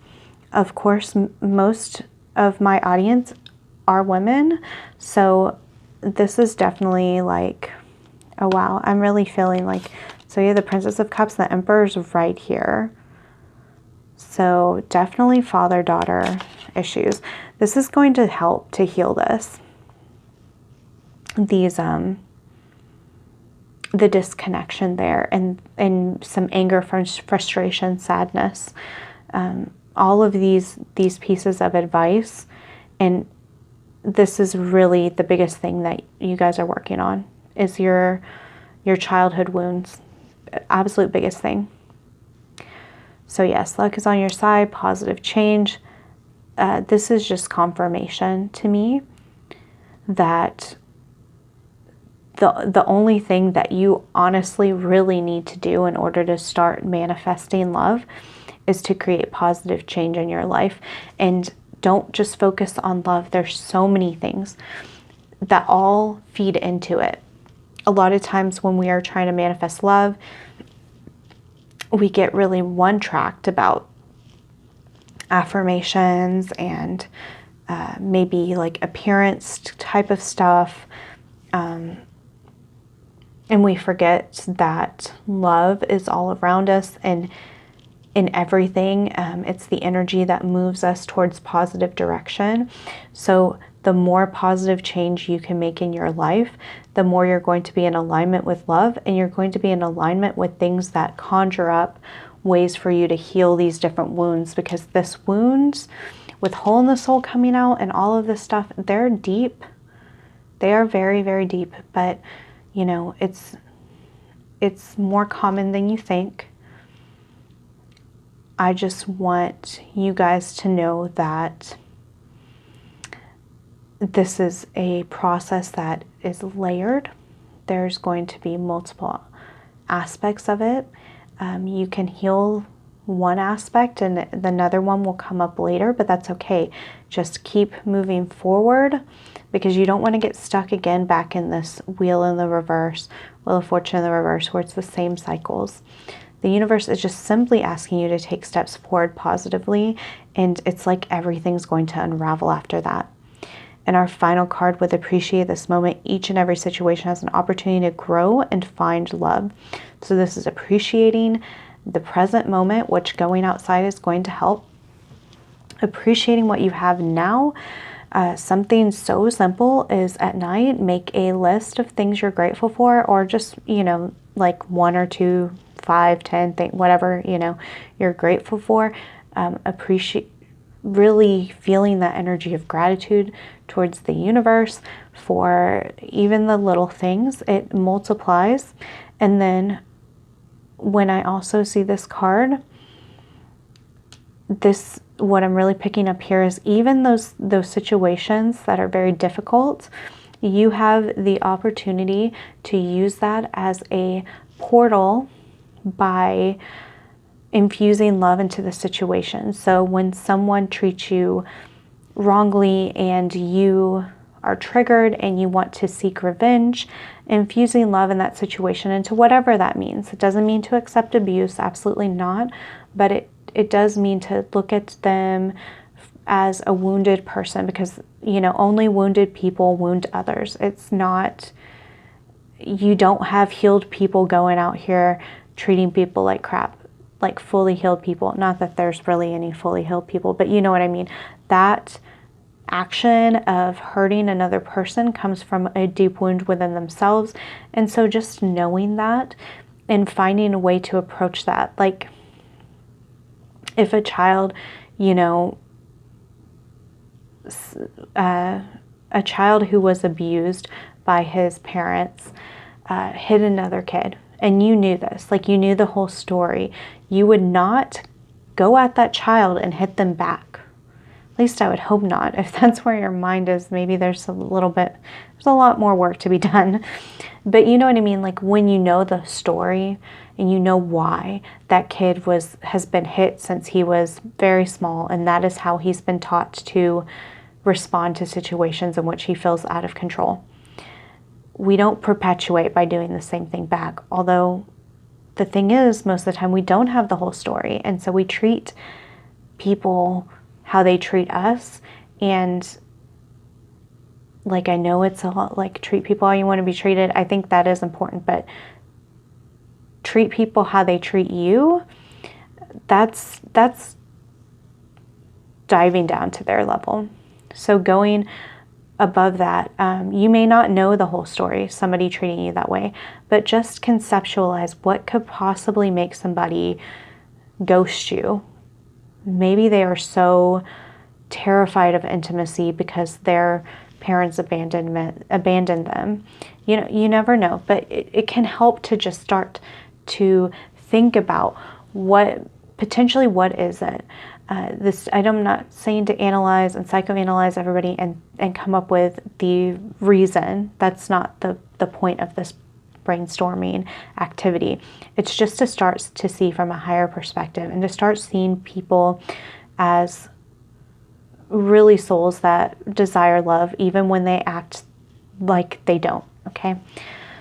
Of course, most of my audience are women, so this is definitely like, oh wow, I'm really feeling like, so you have the Princess of Cups, the Emperor's right here. So definitely father-daughter issues. This is going to help to heal this. These, the disconnection there, and some anger, frustration, sadness. All of these pieces of advice, and this is really the biggest thing that you guys are working on, is your childhood wounds. Absolute biggest thing. So yes, luck is on your side, positive change. This is just confirmation to me that the only thing that you honestly really need to do in order to start manifesting love is to create positive change in your life. And don't just focus on love. There's so many things that all feed into it. A lot of times when we are trying to manifest love, we get really one-tracked about affirmations and maybe like appearance type of stuff. And we forget that love is all around us and in everything. It's the energy that moves us towards positive direction. So the more positive change you can make in your life, the more you're going to be in alignment with love, and you're going to be in alignment with things that conjure up ways for you to heal these different wounds. Because this wounds with hole in the soul coming out and all of this stuff, they're deep. They are very, very deep. But you know, it's more common than you think. I just want you guys to know that this is a process that is layered. There's going to be multiple aspects of it. You can heal one aspect and another one will come up later, but that's okay. Just keep moving forward, because you don't want to get stuck again back in this wheel in the reverse, wheel of fortune in the reverse, where it's the same cycles. The universe is just simply asking you to take steps forward positively, and it's like everything's going to unravel after that. And our final card with appreciate this moment. Each and every situation has an opportunity to grow and find love. So this is appreciating the present moment, which going outside is going to help. Appreciating what you have now. Something so simple is at night, make a list of things you're grateful for, or just, you know, like 1 or 2, 5, 10 things, whatever, you know, you're grateful for. Appreciate, really feeling that energy of gratitude towards the universe for even the little things. It multiplies. And then when I also see this card, what I'm really picking up here is even those situations that are very difficult, you have the opportunity to use that as a portal by infusing love into the situation. So when someone treats you wrongly and you are triggered and you want to seek revenge, infusing love in that situation into whatever that means. It doesn't mean to accept abuse, absolutely not, but it does mean to look at them as a wounded person, because, you know, only wounded people wound others. It's not, you don't have healed people going out here treating people like crap, like fully healed people. Not that there's really any fully healed people, but you know what I mean. That action of hurting another person comes from a deep wound within themselves. And so just knowing that and finding a way to approach that, like if a child, you know, a child who was abused by his parents hit another kid, and you knew this, like you knew the whole story, you would not go at that child and hit them back. At least I would hope not. If that's where your mind is, maybe there's a lot more work to be done. But you know what I mean? Like when you know the story and you know why that kid has been hit since he was very small, and that is how he's been taught to respond to situations in which he feels out of control. We don't perpetuate by doing the same thing back. Although the thing is, most of the time we don't have the whole story. And so we treat people how they treat us. And like, I know it's a lot like treat people how you want to be treated. I think that is important, but treat people how they treat you, that's diving down to their level. So going above that, you may not know the whole story, somebody treating you that way, but just conceptualize what could possibly make somebody ghost you. Maybe they are so terrified of intimacy because their parents abandoned them. You know, you never know, but it can help to just start to think about what is it. I'm not saying to analyze and psychoanalyze everybody and come up with the reason. That's not the point of this brainstorming activity. It's just to start to see from a higher perspective and to start seeing people as really souls that desire love even when they act like they don't, okay?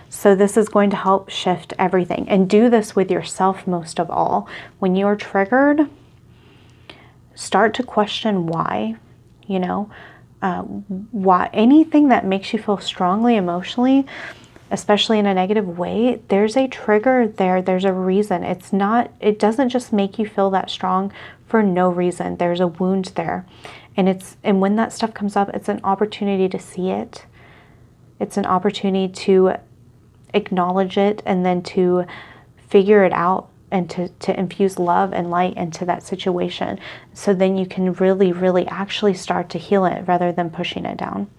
So this is going to help shift everything, and do this with yourself most of all. When you're triggered, start to question why, you know, why anything that makes you feel strongly emotionally, especially in a negative way, there's a trigger there. There's a reason. It doesn't just make you feel that strong for no reason. There's a wound there. And when that stuff comes up, it's an opportunity to see it. It's an opportunity to acknowledge it and then to figure it out and to infuse love and light into that situation. So then you can really, really actually start to heal it rather than pushing it down.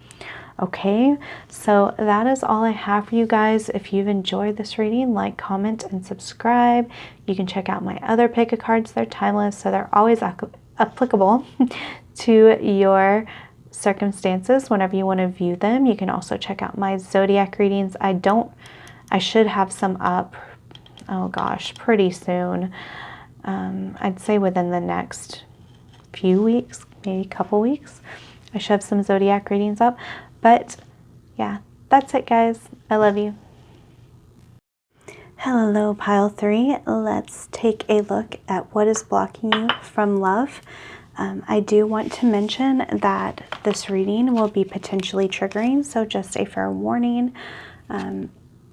Okay, so that is all I have for you guys. If you've enjoyed this reading, like, comment, and subscribe. You can check out my other pick of cards. They're timeless, so they're always applicable to your circumstances whenever you want to view them. You can also check out my zodiac readings. I should have some up, oh gosh, pretty soon. I'd say within the next few weeks, maybe a couple weeks, I should have some zodiac readings up. But yeah, that's it, guys. I love you. Hello, pile 3. Let's take a look at what is blocking you from love. I do want to mention that this reading will be potentially triggering, so just a fair warning.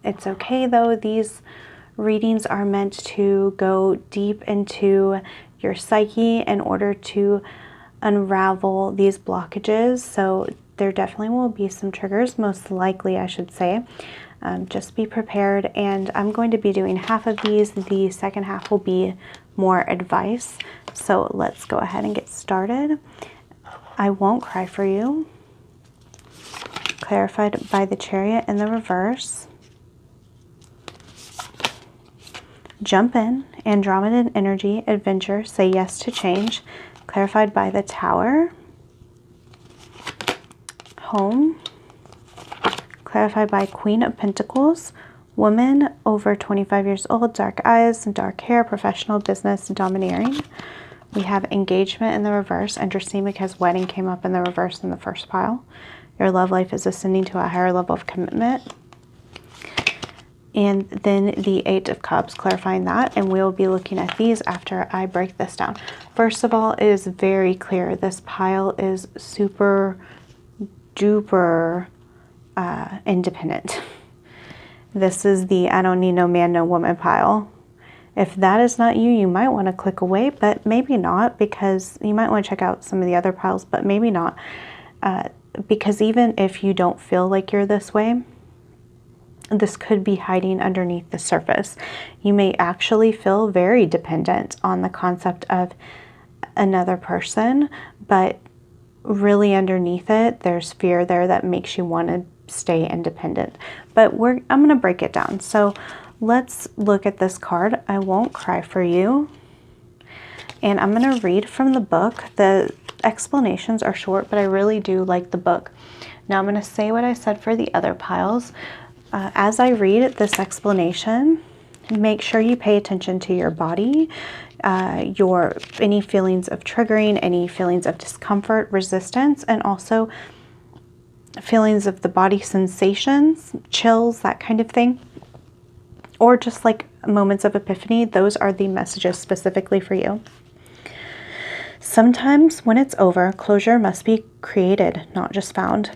It's okay though. These readings are meant to go deep into your psyche in order to unravel these blockages. So there definitely will be some triggers, most likely I should say. Just be prepared, and I'm going to be doing half of these. The second half will be more advice. So let's go ahead and get started. I won't cry for you. Clarified by the Chariot in the reverse. Jump in, Andromedan energy, adventure, say yes to change. Clarified by the Tower. Home. Clarified by Queen of Pentacles. Woman, over 25 years old, dark eyes, dark hair, professional, business, domineering. We have engagement in the reverse. Interesting because wedding came up in the reverse in the first pile. Your love life is ascending to a higher level of commitment. And then the 8 of Cups, clarifying that. And we'll be looking at these after I break this down. First of all, it is very clear. This pile is super duper independent. This is the I don't need no man, no woman pile. If that is not you, you might want to click away, but maybe not, because you might want to check out some of the other piles, but maybe not. Because even if you don't feel like you're this way, this could be hiding underneath the surface. You may actually feel very dependent on the concept of another person, but really underneath it, there's fear there that makes you want to stay independent. But I'm going to break it down. So let's look at this card. I won't cry for you. And I'm going to read from the book. The explanations are short, but I really do like the book. Now I'm going to say what I said for the other piles. As I read this explanation, make sure you pay attention to your body, any feelings of triggering, any feelings of discomfort, resistance, and also feelings of the body sensations, chills, that kind of thing, or just like moments of epiphany. Those are the messages specifically for you. Sometimes when it's over, closure must be created, not just found.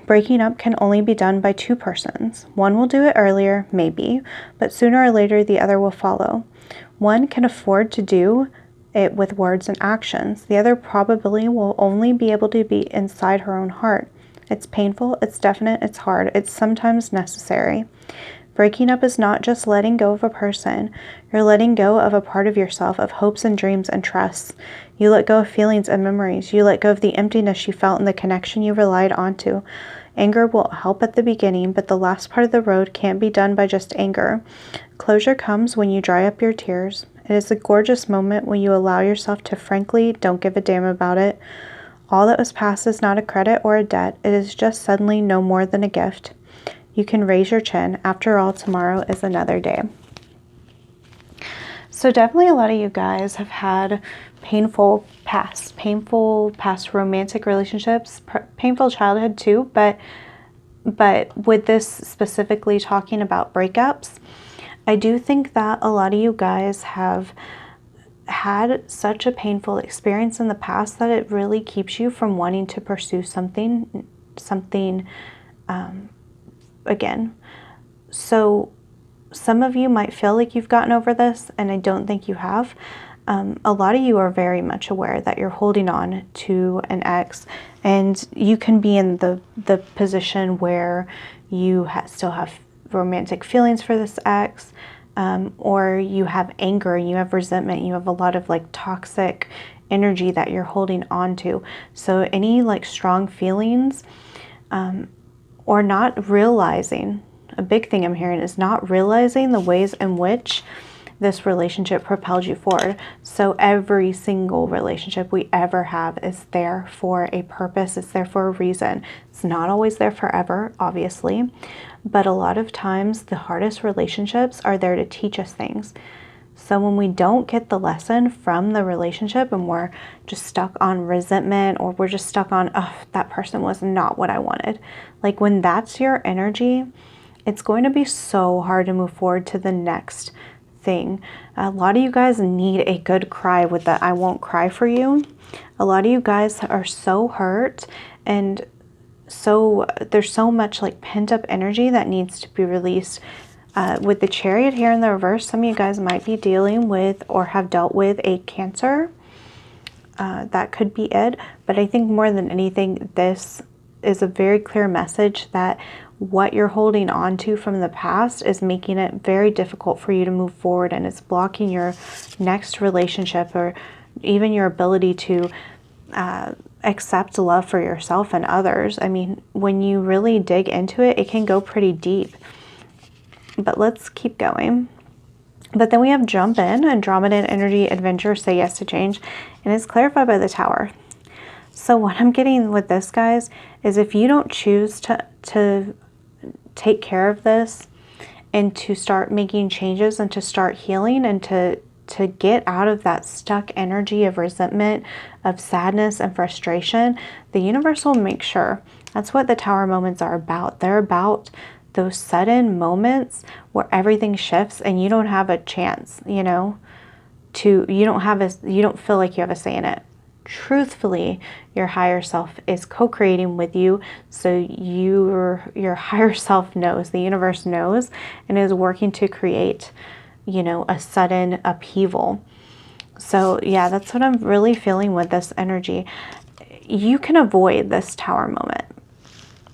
Breaking up can only be done by two persons. One will do it earlier, maybe, but sooner or later the other will follow. One can afford to do it with words and actions. The other probably will only be able to be inside her own heart. It's painful, it's definite, it's hard, it's sometimes necessary. Breaking up is not just letting go of a person. You're letting go of a part of yourself, of hopes and dreams and trusts. You let go of feelings and memories. You let go of the emptiness you felt and the connection you relied onto. Anger will help at the beginning, but the last part of the road can't be done by just anger. Closure comes when you dry up your tears. It is a gorgeous moment when you allow yourself to frankly don't give a damn about it. All that was past is not a credit or a debt. It is just suddenly no more than a gift. You can raise your chin. After all, tomorrow is another day. So definitely a lot of you guys have had painful past romantic relationships, painful childhood too, but with this specifically talking about breakups, I do think that a lot of you guys have had such a painful experience in the past that it really keeps you from wanting to pursue something again. So some of you might feel like you've gotten over this, and I don't think you have. A lot of you are very much aware that you're holding on to an ex, and you can be in the position where you still have romantic feelings for this ex, or you have anger, you have resentment, you have a lot of like toxic energy that you're holding on to. So any like strong feelings, or not realizing, a big thing I'm hearing is not realizing the ways in which this relationship propelled you forward. So every single relationship we ever have is there for a purpose. It's there for a reason. It's not always there forever, obviously, but a lot of times the hardest relationships are there to teach us things. So when we don't get the lesson from the relationship and we're just stuck on resentment, or we're just stuck on, oh, that person was not what I wanted. Like when that's your energy, it's going to be so hard to move forward to the next thing. A lot of you guys need a good cry with the I won't cry for you. A lot of you guys are so hurt, and so there's so much like pent up energy that needs to be released. With the Chariot here in the reverse, some of you guys might be dealing with or have dealt with a Cancer. That could be it. But I think more than anything, this is a very clear message that what you're holding on to from the past is making it very difficult for you to move forward, and it's blocking your next relationship or even your ability to accept love for yourself and others. I mean, when you really dig into it, it can go pretty deep. But let's keep going. But then we have jump in, Andromedan energy, adventure, say yes to change, and it's clarified by the Tower. So what I'm getting with this, guys, is if you don't choose to take care of this and to start making changes and to start healing and to get out of that stuck energy of resentment, of sadness and frustration, the universe will make sure. That's what the Tower moments are about. They're about those sudden moments where everything shifts and you don't have a chance, you know, you don't feel like you have a say in it. Truthfully, your higher self is co-creating with you, so your higher self knows, the universe knows, and is working to create, you know, a sudden upheaval. So yeah, that's what I'm really feeling with this energy. You can avoid this Tower moment.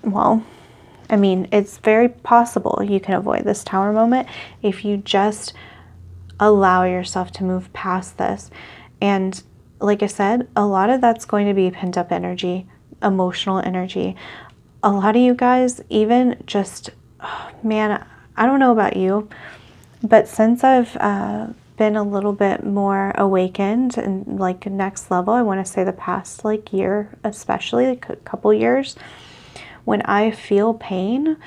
Well, I mean, it's very possible you can avoid this Tower moment if you just allow yourself to move past this. And like I said, a lot of that's going to be pent up energy, emotional energy. A lot of you guys, even just, oh, man, I don't know about you, but since I've been a little bit more awakened and like next level. I want to say the past like year, especially like a couple years. When I feel pain,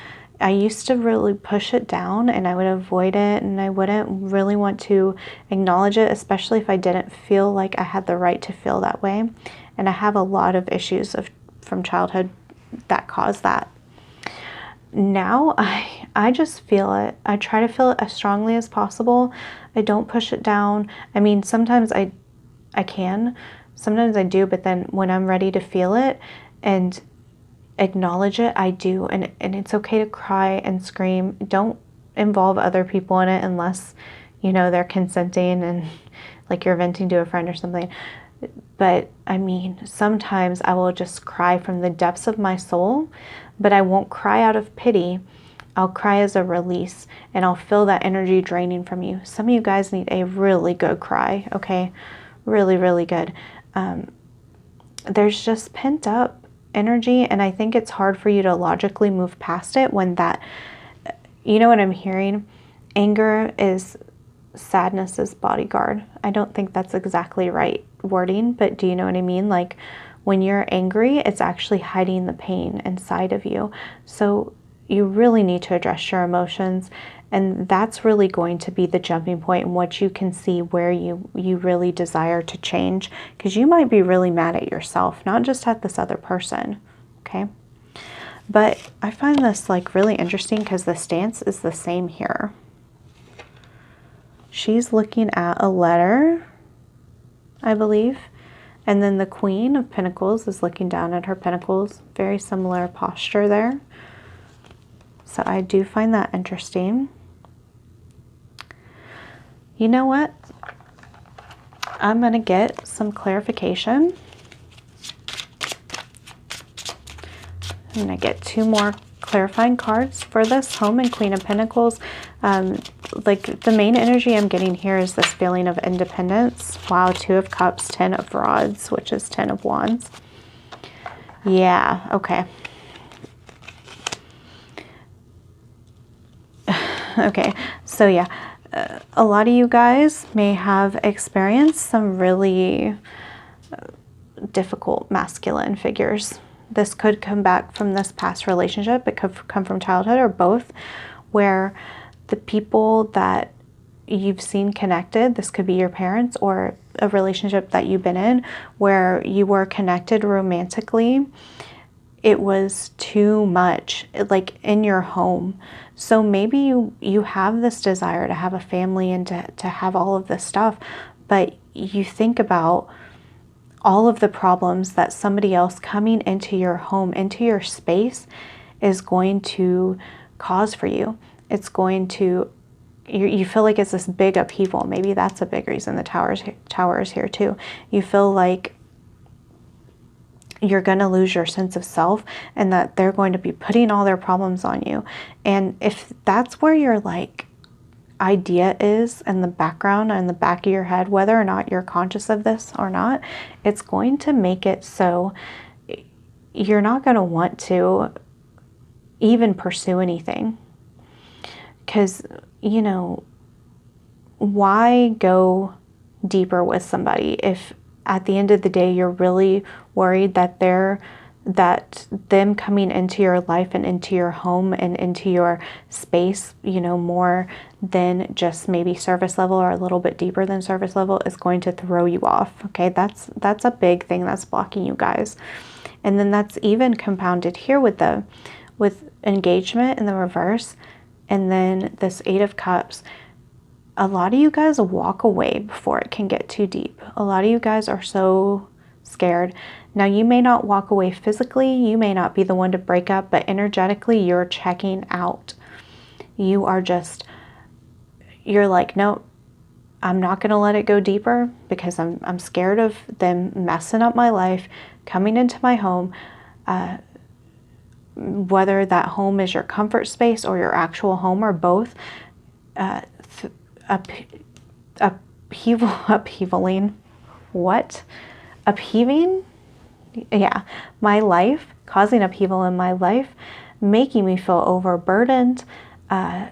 I used to really push it down and I would avoid it, and I wouldn't really want to acknowledge it, especially if I didn't feel like I had the right to feel that way. And I have a lot of issues from childhood that caused that. Now I just feel it. I try to feel it as strongly as possible. I don't push it down. I mean, sometimes I can, sometimes I do, but then when I'm ready to feel it and acknowledge it, I do. And it's okay to cry and scream. Don't involve other people in it unless, you know, they're consenting and like you're venting to a friend or something. But I mean, sometimes I will just cry from the depths of my soul, but I won't cry out of pity. I'll cry as a release, and I'll feel that energy draining from you. Some of you guys need a really good cry, okay? Really, really good. There's just pent up energy, and I think it's hard for you to logically move past it when that, you know what I'm hearing? Anger is sadness's bodyguard. I don't think that's exactly right wording, but do you know what I mean? Like when you're angry, it's actually hiding the pain inside of you. So you really need to address your emotions, and that's really going to be the jumping point in what you can see where you really desire to change, because you might be really mad at yourself, not just at this other person, okay? But I find this like really interesting because the stance is the same here. She's looking at a letter, I believe. And then the Queen of Pentacles is looking down at her pentacles. Very similar posture there. So I do find that interesting. You know what? I'm going to get some clarification. I'm going to get 2 more clarifying cards for this Home and Queen of Pentacles. Like the main energy I'm getting here is this feeling of independence. Wow, 2 of Cups, 10 of Rods, which is 10 of Wands. Yeah, okay. Okay, so yeah, a lot of you guys may have experienced some really difficult masculine figures. This could come back from this past relationship. It could come from childhood, or both, where the people that you've seen connected, this could be your parents or a relationship that you've been in where you were connected romantically, it was too much, like in your home. So maybe you have this desire to have a family and to have all of this stuff, but you think about all of the problems that somebody else coming into your home, into your space, is going to cause for you. It's going to, you feel like it's this big upheaval. Maybe that's a big reason the tower is here too. You feel like you're going to lose your sense of self, and that they're going to be putting all their problems on you. And if that's where your like idea is in the background, in the back of your head, whether or not you're conscious of this or not, it's going to make it so you're not going to want to even pursue anything. Because, you know, why go deeper with somebody if at the end of the day you're really worried that them coming into your life and into your home and into your space, you know, more than just maybe surface level or a little bit deeper than surface level, is going to throw you off. Okay, that's a big thing that's blocking you guys. And then that's even compounded here with engagement in the reverse, and then this 8 of Cups. A lot of you guys walk away before it can get too deep. A lot of you guys are so scared. Now, you may not walk away physically, you may not be the one to break up, but energetically you're checking out. You are just, you're like, no, I'm not going to let it go deeper because I'm scared of them messing up my life, coming into my home, whether that home is your comfort space or your actual home or both. Upheaving? What? Upheaving? Yeah, my life, causing upheaval in my life, making me feel overburdened, and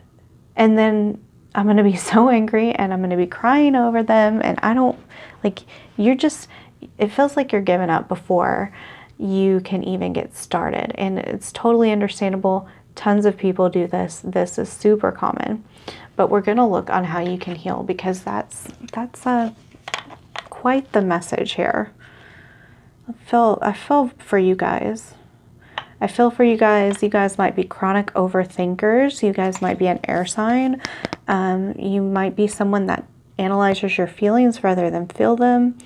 then I'm going to be so angry and I'm going to be crying over them. And I don't, like, it feels like you're giving up before you can even get started. And it's totally understandable. Tons of people do this. This is super common. But we're going to look on how you can heal, because that's quite the message here. I feel for you guys. I feel for you guys. You guys might be chronic overthinkers. You guys might be an air sign. You might be someone that analyzes your feelings rather than feel them.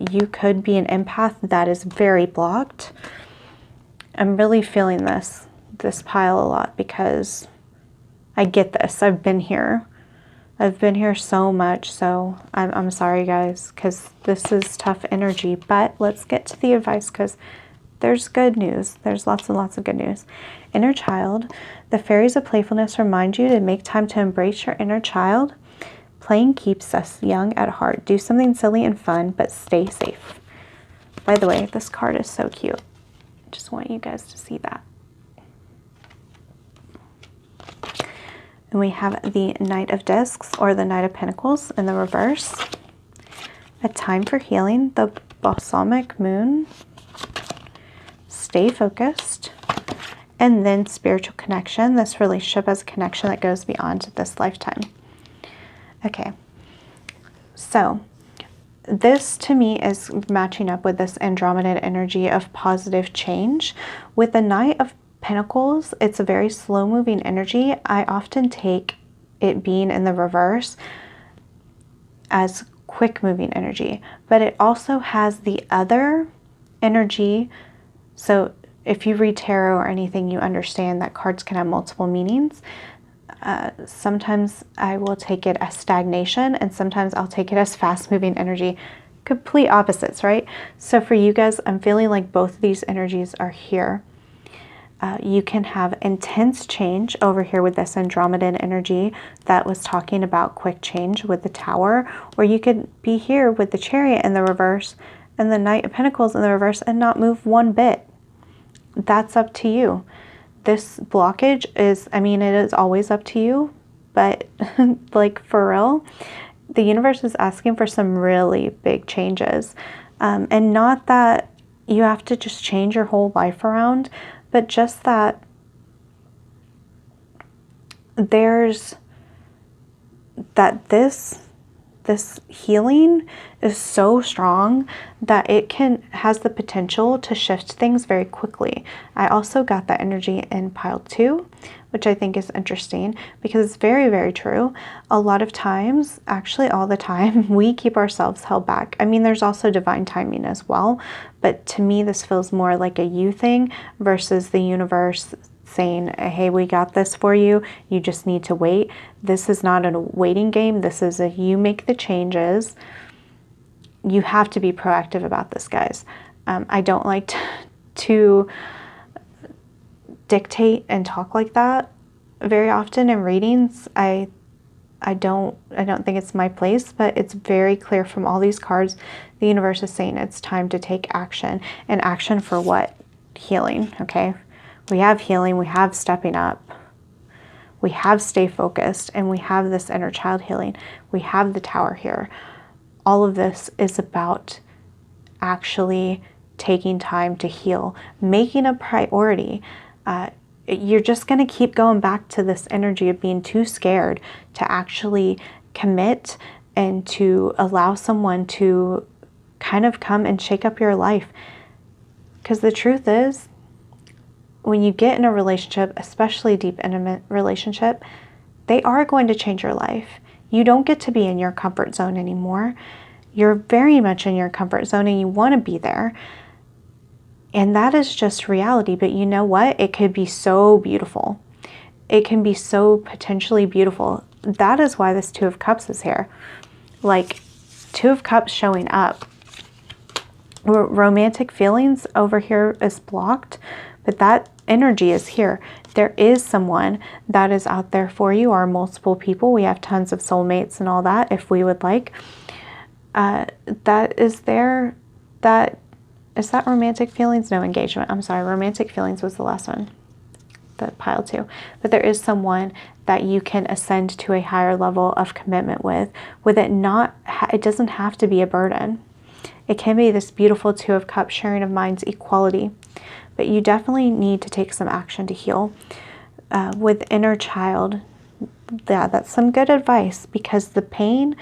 You could be an empath that is very blocked. I'm really feeling this pile a lot, because I get this. I've been here. I've been here so much. So I'm sorry, guys, because this is tough energy. But let's get to the advice, because there's good news. There's lots and lots of good news. Inner child. The fairies of playfulness remind you to make time to embrace your inner child. Playing keeps us young at heart. Do something silly and fun, but stay safe. By the way, this card is so cute. I just want you guys to see that. And we have the Knight of Discs, or the Knight of Pentacles in the reverse. A time for healing, the balsamic moon. Stay focused. And then spiritual connection. This relationship as a connection that goes beyond this lifetime. Okay, so this to me is matching up with this Andromedan energy of positive change. With the Knight of Pentacles, it's a very slow moving energy. I often take it being in the reverse as quick moving energy, but it also has the other energy. So if you read tarot or anything, you understand that cards can have multiple meanings. Sometimes I will take it as stagnation, and sometimes I'll take it as fast-moving energy. Complete opposites, right? So for you guys, I'm feeling like both of these energies are here. You can have intense change over here with this Andromedan energy that was talking about quick change with the Tower, or you could be here with the Chariot in the reverse and the Knight of Pentacles in the reverse and not move one bit. That's up to you. This blockage is, I mean, it is always up to you, but like for real, the universe is asking for some really big changes. And not that you have to just change your whole life around, but just that there's that this healing is so strong that it has the potential to shift things very quickly. I also got that energy in pile 2, which I think is interesting, because it's very, very true. A lot of times, actually all the time, we keep ourselves held back. I mean, there's also divine timing as well, but to me, this feels more like a you thing versus the universe saying, hey, we got this for you. You just need to wait. This is not a waiting game. This is you make the changes. You have to be proactive about this, guys. I don't like to dictate and talk like that very often in readings. I don't think it's my place, but it's very clear from all these cards. The universe is saying it's time to take action. And action for what? Healing, okay? We have healing, we have stepping up, we have stay focused, and we have this inner child healing. We have the Tower here. All of this is about actually taking time to heal, making a priority. You're just going to keep going back to this energy of being too scared to actually commit and to allow someone to kind of come and shake up your life. Because the truth is, when you get in a relationship, especially deep, intimate relationship, they are going to change your life. You don't get to be in your comfort zone anymore. You're very much in your comfort zone and you want to be there. And that is just reality. But you know what? It could be so beautiful. It can be so potentially beautiful. That is why this Two of Cups is here. Like, Two of Cups showing up. Romantic feelings over here is blocked, but that energy is here. There is someone that is out there for you, or multiple people. We have tons of soulmates and all that, if we would like. That is there. Is that romantic feelings? No, engagement. I'm sorry. Romantic feelings was the last one. The pile 2. But there is someone that you can ascend to a higher level of commitment with it doesn't have to be a burden. It can be this beautiful Two of Cups, sharing of minds, equality. But you definitely need to take some action to heal. With inner child, yeah, that's some good advice, because the pain,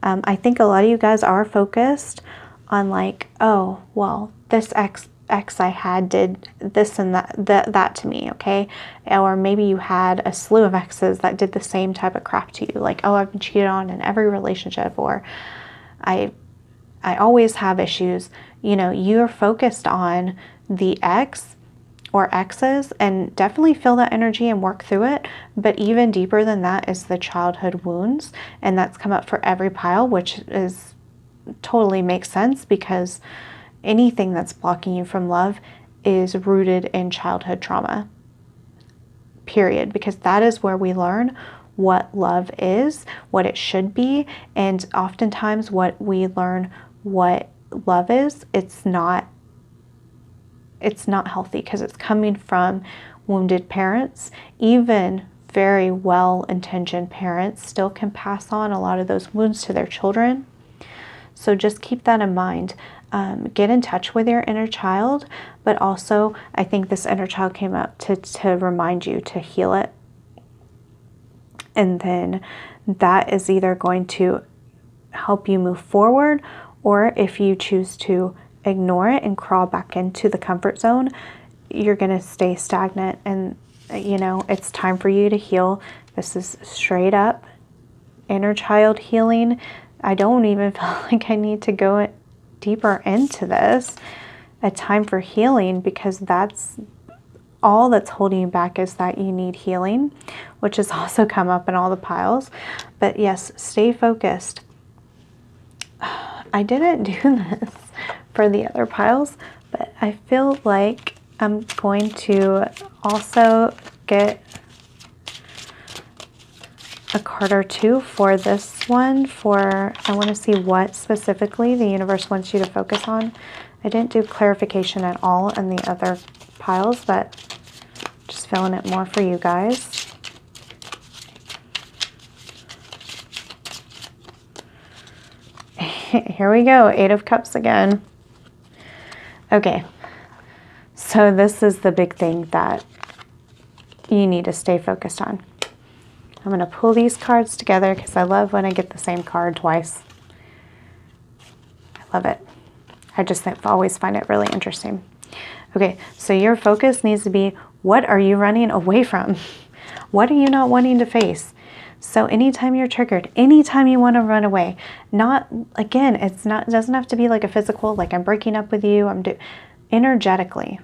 I think a lot of you guys are focused on like, oh, well, this ex I had did this and that to me, okay? Or maybe you had a slew of exes that did the same type of crap to you, like, oh, I've been cheated on in every relationship, or I always have issues. You know, you're focused on the ex or exes, and definitely feel that energy and work through it. But even deeper than that is the childhood wounds, and that's come up for every pile, which is totally makes sense, because anything that's blocking you from love is rooted in childhood trauma, period, because that is where we learn what love is, what it should be. And oftentimes what we learn what love is, it's not healthy, because it's coming from wounded parents. Even very well-intentioned parents still can pass on a lot of those wounds to their children. So just keep that in mind. Get in touch with your inner child, but also I think this inner child came up to remind you to heal it. And then that is either going to help you move forward, or if you choose to ignore it and crawl back into the comfort zone, you're going to stay stagnant. And, you know, it's time for you to heal. This is straight up inner child healing. I don't even feel like I need to go deeper into this. A time for healing, because that's all that's holding you back, is that you need healing, which has also come up in all the piles. But yes, stay focused. I didn't do this for the other piles, but I feel like I'm going to also get a card or two for this one. I want to see what specifically the universe wants you to focus on. I didn't do clarification at all in the other piles, but just feeling it more for you guys. Here we go, Eight of Cups again. Okay, so this is the big thing that you need to stay focused on. I'm going to pull these cards together because I love when I get the same card twice. I love it. I just always find it really interesting. Okay, so your focus needs to be, what are you running away from? What are you not wanting to face? So anytime you're triggered, anytime you want to run away, not, again, it doesn't have to be like a physical, like I'm breaking up with you, energetically.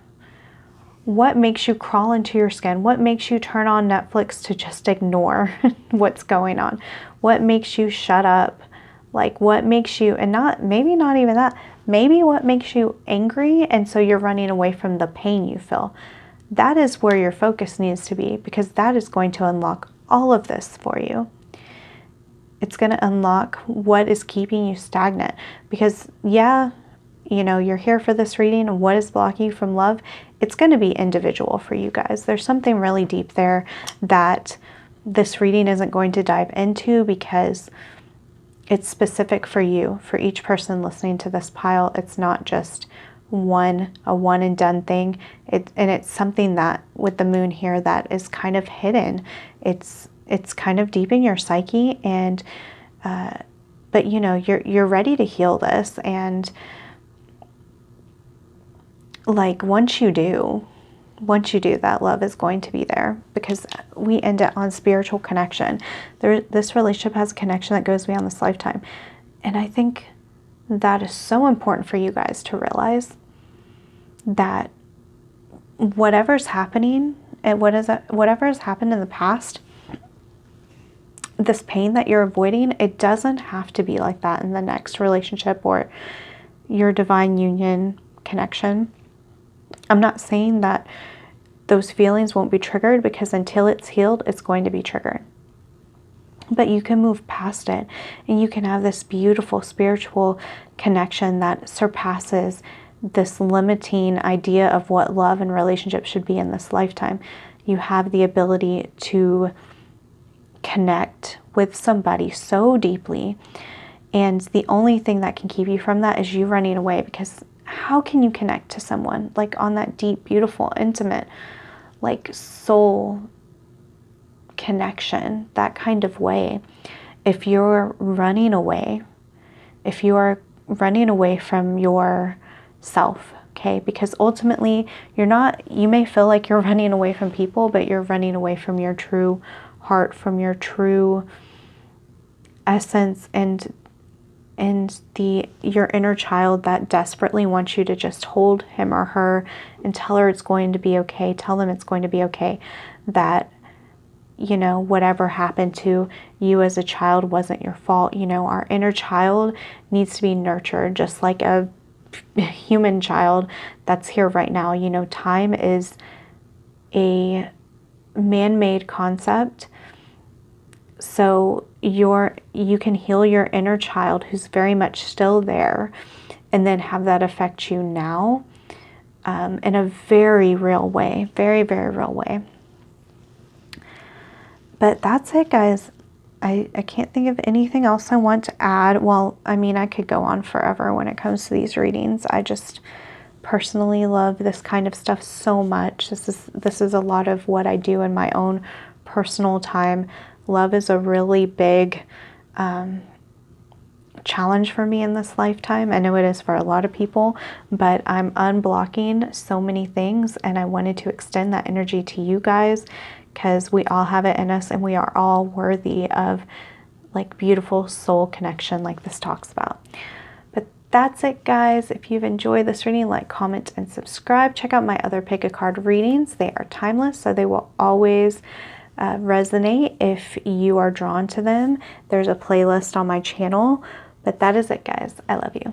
What makes you crawl into your skin? What makes you turn on Netflix to just ignore what's going on? What makes you shut up? Like, what makes you, and maybe not even that, maybe what makes you angry, and so you're running away from the pain you feel. That is where your focus needs to be, because that is going to unlock all of this for you. It's going to unlock what is keeping you stagnant, because yeah, you know, you're here for this reading, and what is blocking you from love, it's going to be individual for you guys. There's something really deep there that this reading isn't going to dive into, because it's specific for you, for each person listening to this pile. It's not just a one and done thing. And it's something that with the moon here that is kind of hidden. It's kind of deep in your psyche, and but you know, you're ready to heal this. And like once you do, that love is going to be there, because we end it on spiritual connection. This relationship has a connection that goes beyond this lifetime. And I think that is so important for you guys to realize, that whatever's happening and whatever has happened in the past, this pain that you're avoiding, it doesn't have to be like that in the next relationship or your divine union connection. I'm not saying that those feelings won't be triggered, because until it's healed, it's going to be triggered. But you can move past it, and you can have this beautiful spiritual connection that surpasses this limiting idea of what love and relationship should be in this lifetime. You have the ability to connect with somebody so deeply. And the only thing that can keep you from that is you running away, because how can you connect to someone like on that deep, beautiful, intimate, like soul connection, that kind of way, if you're running away, if you are running away from yourself, okay? Because ultimately, you may feel like you're running away from people, but you're running away from your true heart, from your true essence, and your inner child that desperately wants you to just hold him or her and tell her it's going to be okay. Tell them it's going to be okay. That, you know, whatever happened to you as a child wasn't your fault. You know, our inner child needs to be nurtured just like a human child that's here right now. You know, time is a man-made concept. So you can heal your inner child who's very much still there, and then have that affect you now in a very real way, very, very real way. But that's it, guys. I can't think of anything else I want to add. Well, I mean, I could go on forever when it comes to these readings. I just personally love this kind of stuff so much. This is a lot of what I do in my own personal time. Love is a really big challenge for me in this lifetime. I know it is for a lot of people, but I'm unblocking so many things, and I wanted to extend that energy to you guys, because we all have it in us, and we are all worthy of like beautiful soul connection like this talks about. But that's it, guys. If you've enjoyed this reading, like, comment, and subscribe. Check out my other pick a card readings. They are timeless, so they will always resonate if you are drawn to them. There's a playlist on my channel. But that is it, guys. I love you.